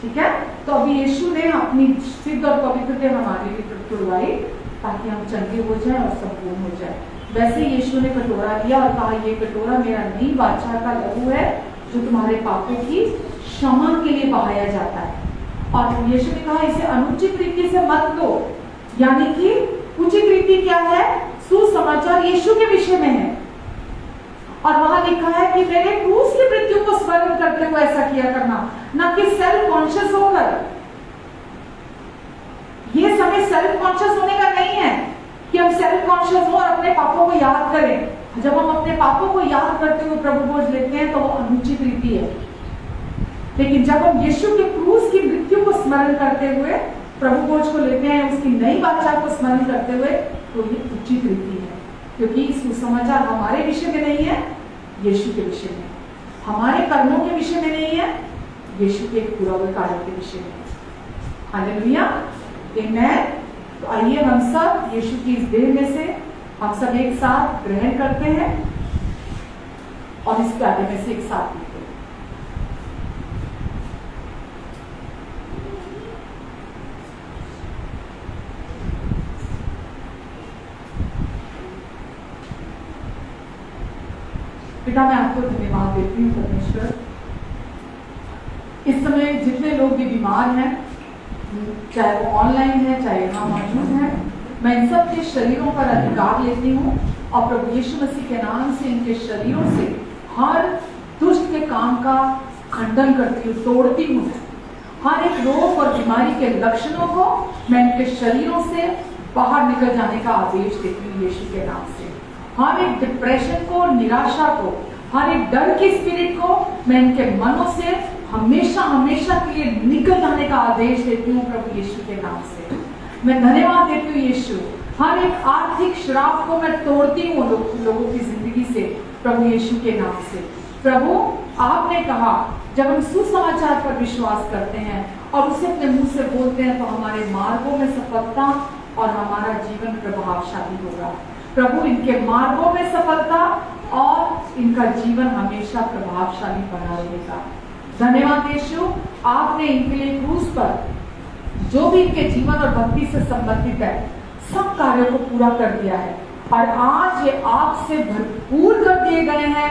ठीक है, तो अभी यीशु ने अपनी सिद्ध और पवित्र देह हमारे लिए तुड़वाई ताकि हम चंगे हो जाएं और संपूर्ण हो जाएं। वैसे यीशु ने कटोरा लिया और कहा ये कटोरा मेरा नई वाचा का लहू है जो तुम्हारे पापों की क्षमा के लिए बहाया जाता है। और यीशु ने कहा इसे अनुचित रीति से मत लो, यानी कि उचित रीति क्या है? सुसमाचार यीशु के विषय में है। और वहां लिखा है कि मेरे क्रूस की मृत्यु को स्मरण करते हुए ऐसा किया करना, ना कि सेल्फ कॉन्शियस होकर। ये समय सेल्फ कॉन्शियस होने का नहीं है कि हम सेल्फ कॉन्शियस हो और अपने पापों को याद करें। जब हम अपने पापों को याद करते हुए प्रभु भोज लेते हैं तो वो अनुचित रीति है, लेकिन जब हम यीशु के क्रूस की मृत्यु को स्मरण करते हुए प्रभु भोज को लेते हैं, उसकी नई वाचा को स्मरण करते हुए, तो ये उचित रीति है। क्योंकि सुसमाचार हमारे विषय में नहीं है, यीशु के विषय में, हमारे कर्मों के विषय में नहीं है, यीशु के पूरा हुए कार्य के विषय में। हालेलुया, आमेन। तो आइए हम सब यीशु की इस देह में से हम सब एक साथ ग्रहण करते हैं और इस प्याले में से एक साथ पीते हैं। पिता, मैं आपको धन्यवाद देती हूँ परमेश्वर। इस समय जितने लोग भी बीमार हैं, चाहे वो ऑनलाइन है चाहे यहाँ मौजूद है, मैं इन सब के शरीरों पर अधिकार लेती हूँ और प्रभु यीशु मसीह के नाम से इनके शरीरों से हर दुष्ट के काम का खंडन करती हूँ, तोड़ती हूँ। हर एक रोग और बीमारी के लक्षणों को मैं इनके शरीरों से बाहर निकल जाने का आदेश देती हूँ यीशु के नाम से। हर एक डिप्रेशन को, निराशा को, हर एक डर की स्पिरिट को मैं इनके मनों से हमेशा हमेशा के लिए निकल जाने का आदेश देती हूँ प्रभु यीशु के नाम से। मैं धन्यवाद देती हूँ यीशु। हर एक आर्थिक श्राप को मैं तोड़ती हूँ लोगों की जिंदगी से प्रभु यीशु के नाम से। प्रभु, आपने कहा जब हम सुसमाचार पर विश्वास करते हैं और उसे अपने मुंह से बोलते हैं तो हमारे मार्गों में सफलता और हमारा जीवन प्रभावशाली होगा। प्रभु, इनके मार्गों में सफलता और इनका जीवन हमेशा प्रभावशाली बना रहेगा। धन्यवाद यीशु, आपने इनके लिए क्रूस पर जो भी इनके जीवन और भक्ति से संबंधित है सब कार्यों को पूरा कर दिया है और आज ये आपसे भरपूर कर दिए गए हैं,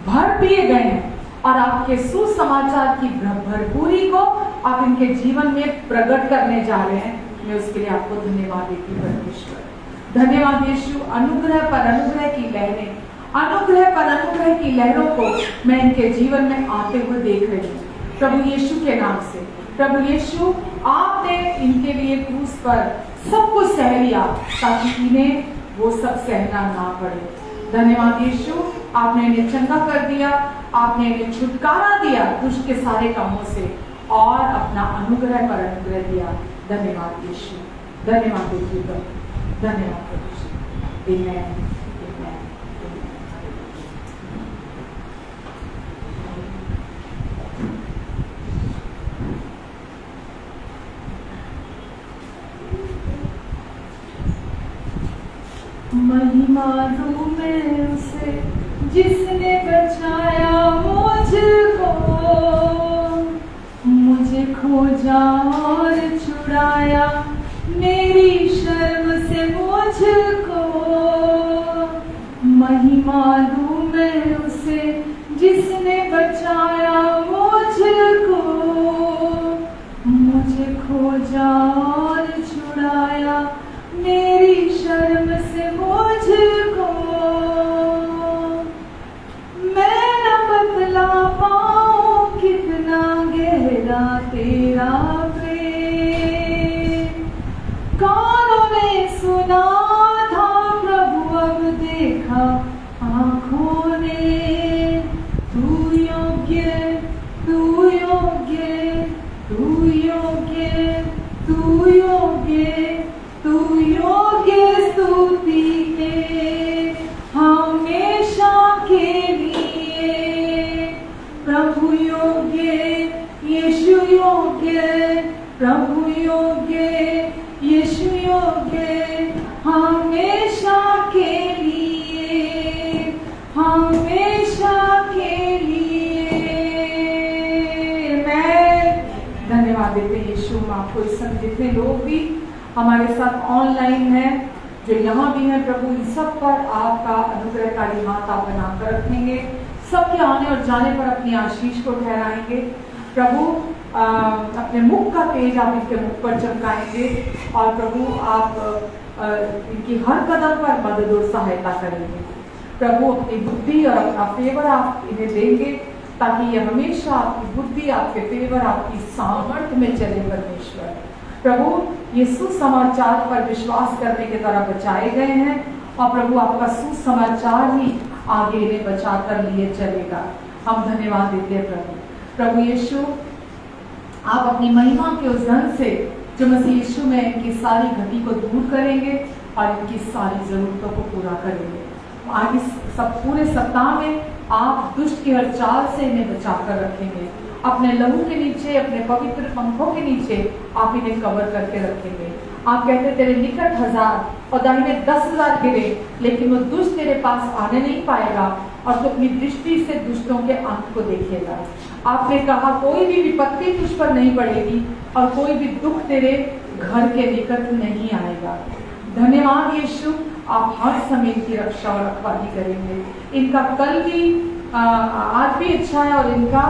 भर दिए गए हैं और आपके सुसमाचार की भरपूरी को आप इनके जीवन में प्रकट करने जा रहे हैं। मैं उसके लिए आपको धन्यवाद देती हूँ परमेश्वर। धन्यवाद यीशु। अनुग्रह पर अनुग्रह की लहरें अनुग्रह पर अनुग्रह की लहरों को मैं इनके जीवन में आते हुए देख रही हूँ प्रभु यीशु के नाम से। प्रभु यीशु, आपने इनके लिए क्रूस पर सब कुछ सह लिया ताकि इन्हें वो सब सहना ना पड़े। धन्यवाद यीशु, आपने इन्हें चंगा कर दिया, आपने इन्हें छुटकारा दिया दुष्ट के सारे कामों से और अपना अनुग्रह पर अनुग्रह दिया। धन्यवाद यीशु, धन्यवाद यीशु, धन्यवाद प्रभु। आमेन। महिमा दूं मैं उसे जिसने बचाया मुझको, मुझे खोजा और छुड़ाया मेरी शर्म से मुझको। महिमा दूं मैं उसे जिसने बचाया मुझको, मुझे खोजा और छुड़ाया मेरी शर्म से मुझको। मैं न बतला पाऊं कितना गहरा तेरा प्रेम, कानों ने सुना था प्रभु अब देखा आंखों ने। तू योग्य, तू योग्य, तू योग्य, तू योग्य, तू योग्य स्तुति के हमेशा के लिए। प्रभु योग्य, यीशु योग्य, प्रभु योग्य, यीशु योग्य, हमेशा के लिए, हमेशा के लिए। मैं धन्यवाद देते यीशु। आपको इस समय जितने लोग भी हमारे साथ ऑनलाइन हैं, जो यहाँ भी हैं, प्रभु इन सब पर आपका अनुग्रहकारी हाथ आप बनाकर रखेंगे। सबके आने और जाने पर अपनी आशीष को ठहराएंगे। प्रभु अपने मुख का तेज आप इनके मुख पर चमकाएंगे और प्रभु आप इनकी हर कदम पर मदद और सहायता करेंगे। प्रभु अपनी बुद्धि और अपना फेवर आप इन्हें देंगे ताकि ये हमेशा आपकी बुद्धि, आपके फेवर, आपकी सामर्थ्य में चले। परमेश्वर प्रभु, ये सुसमाचार पर विश्वास करने के द्वारा बचाए गए हैं और प्रभु आपका सुसमाचार ही आगे इन्हें बचाकर लिए चलेगा। हम धन्यवाद देते हैं प्रभु। प्रभु यीशु, आप अपनी महिमा के उस धन से जो मसीह यीशु में इनकी सारी घटी को दूर करेंगे और इनकी सारी जरूरतों को पूरा करेंगे। आगे सब पूरे सप्ताह में आप दुष्ट की हर चाल से इन्हें बचाकर रखेंगे। अपने लहू के नीचे, अपने पवित्र पंखों के नीचे आप इन्हें कवर करके रखेंगे। आप कहते तेरे निकट 1000 और दाहिने 10,000 गिरे, लेकिन वो दुष्ट तेरे पास आने नहीं पाएगा और तू अपनी दृष्टि से दुष्टों के अंत को देखेगा। आपने कहा कोई भी विपत्ति तुझ पर नहीं पड़ेगी और कोई भी दुख तेरे घर के निकट नहीं आएगा। धन्यवाद यीशु, आप हर समय इनकी रक्षा और रखवाली करेंगे। इनका कल भी आज भी अच्छा है और इनका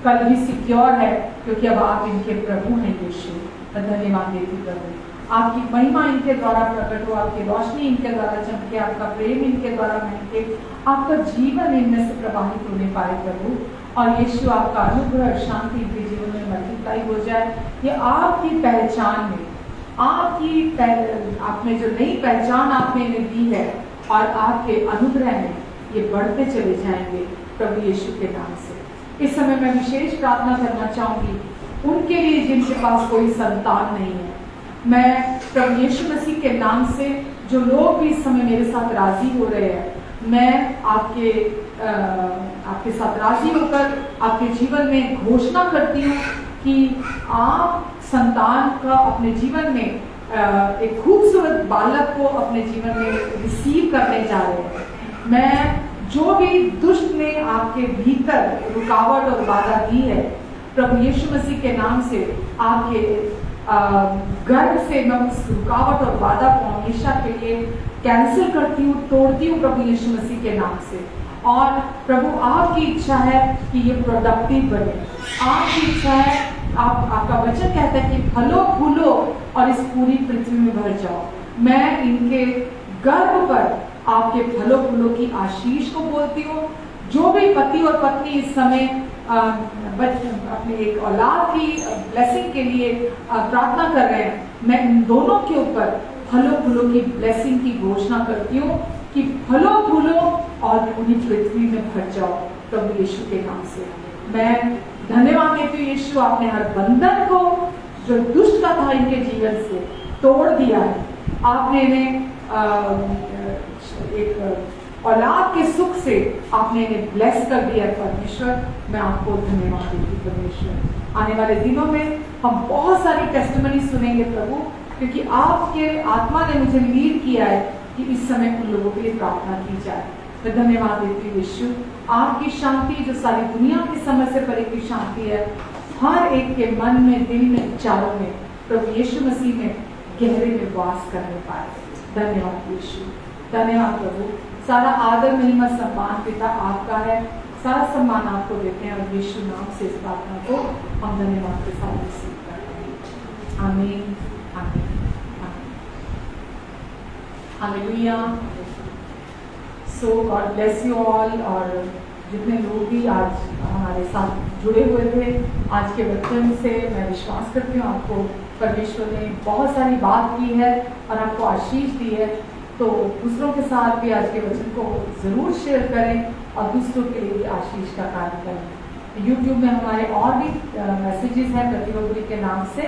कल भी सिक्योर है, क्योंकि अब आप इनके प्रभु हैं यीशु। धन्यवाद देती प्रभु, आपकी महिमा इनके द्वारा प्रकट हो, आपकी रोशनी इनके द्वारा चमके, आपका प्रेम इनके द्वारा महके, आपका जीवन इनमें से प्रवाहित होने पाए प्रभु। और यीशु आपका अनुग्रह शांति इनके जीवन में मल्टीप्लाई हो जाए। ये आपकी पहचान में, आपने जो नई पहचान आपने इन्हें दी है और आपके अनुग्रह में ये बढ़ते चले जाएंगे प्रभु यीशु के नाम से। इस समय मैं विशेष प्रार्थना करना चाहूंगी उनके लिए जिनके पास कोई संतान नहीं है। मैं प्रभु यीशु मसीह के नाम से जो लोग भी इस समय मेरे साथ राजी हो रहे हैं, मैं आपके साथ राजी होकर आपके जीवन में घोषणा करती हूँ कि आप संतान का अपने जीवन में एक खूबसूरत बालक को अपने जीवन में रिसीव करने जा रहे हैं। मैं जो भी दुष्ट ने आपके भीतर रुकावट और बाधा दी है, प्रभु यीशु मसीह के नाम से आपके गर्भ से मैं उस रुकावट और बाधा को हमेशा के लिए कैंसिल करती हूँ, तोड़ती हूँ प्रभु यीशु मसीह के नाम से। और प्रभु आपकी इच्छा है कि ये प्रोडक्टिव बने। आपकी इच्छा है, आपका वचन कहता है कि फलो फूलो और इस पूरी पृथ्वी में भर जाओ। मैं इनके गर्भ पर आपके फलों फूलों की आशीष को बोलती हूँ। जो भी पति और पत्नी इस समय अपने एक औलाद की ब्लेसिंग के लिए प्रार्थना कर रहे हैं, मैं इन दोनों के ऊपर फलों फूलों की ब्लेसिंग की घोषणा करती हूँ कि फलों फूलों और पूरी पृथ्वी में भर जाओ प्रभु यीशु के नाम से। मैं धन्यवाद देती हूँ यीशु, आपने हर बंधन को जो दुष्ट का था इनके जीवन से तोड़ दिया है। आपने इन्हें एक औलाद के सुख से आपने इन्हें ब्लेस कर दिया परमेश्वर। मैं आपको धन्यवाद देती हूँ परमेश्वर। आने वाले दिनों में हम बहुत सारी टेस्टिमनी सुनेंगे प्रभु, क्योंकि आपके आत्मा ने मुझे लीड किया है कि इस समय उन लोगों के लिए प्रार्थना की जाए। मैं धन्यवाद देती हूँ यीशु, आपकी शांति जो सारी दुनिया की समझ से परे की शांति है, हर एक के मन में, दिल में, विचारों में प्रभु यीशु मसीह में गहरे में वास करने पाए। धन्यवाद यीशु, धन्यवाद प्रभु। सारा आदर महिमा सम्मान पिता आपका है, सारा सम्मान आपको देते हैं और यीशु नाम से इस प्रार्थना को हम धन्यवाद के साथ रिसीव करते हैं। आमीन, आमीन, आमीन। Hallelujah. So God bless you all. और जितने लोग भी आज हमारे साथ जुड़े हुए थे आज के वचन से, मैं विश्वास करती हूँ आपको परमेश्वर ने बहुत सारी बात की है और आपको आशीष दी है। तो दूसरों के साथ भी आज के वचन को ज़रूर शेयर करें और दूसरों के लिए भी आशीष का कार्य करें। यूट्यूब में हमारे और भी मैसेजेस हैं प्रतियोगी के नाम से,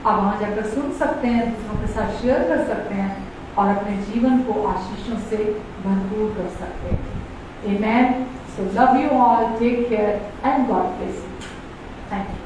आप वहाँ जाकर सुन सकते हैं, दूसरों के साथ शेयर कर सकते हैं और अपने जीवन को आशीषों से भरपूर कर सकते हैं। Amen. So love you all. Take care and God bless you. Thank you.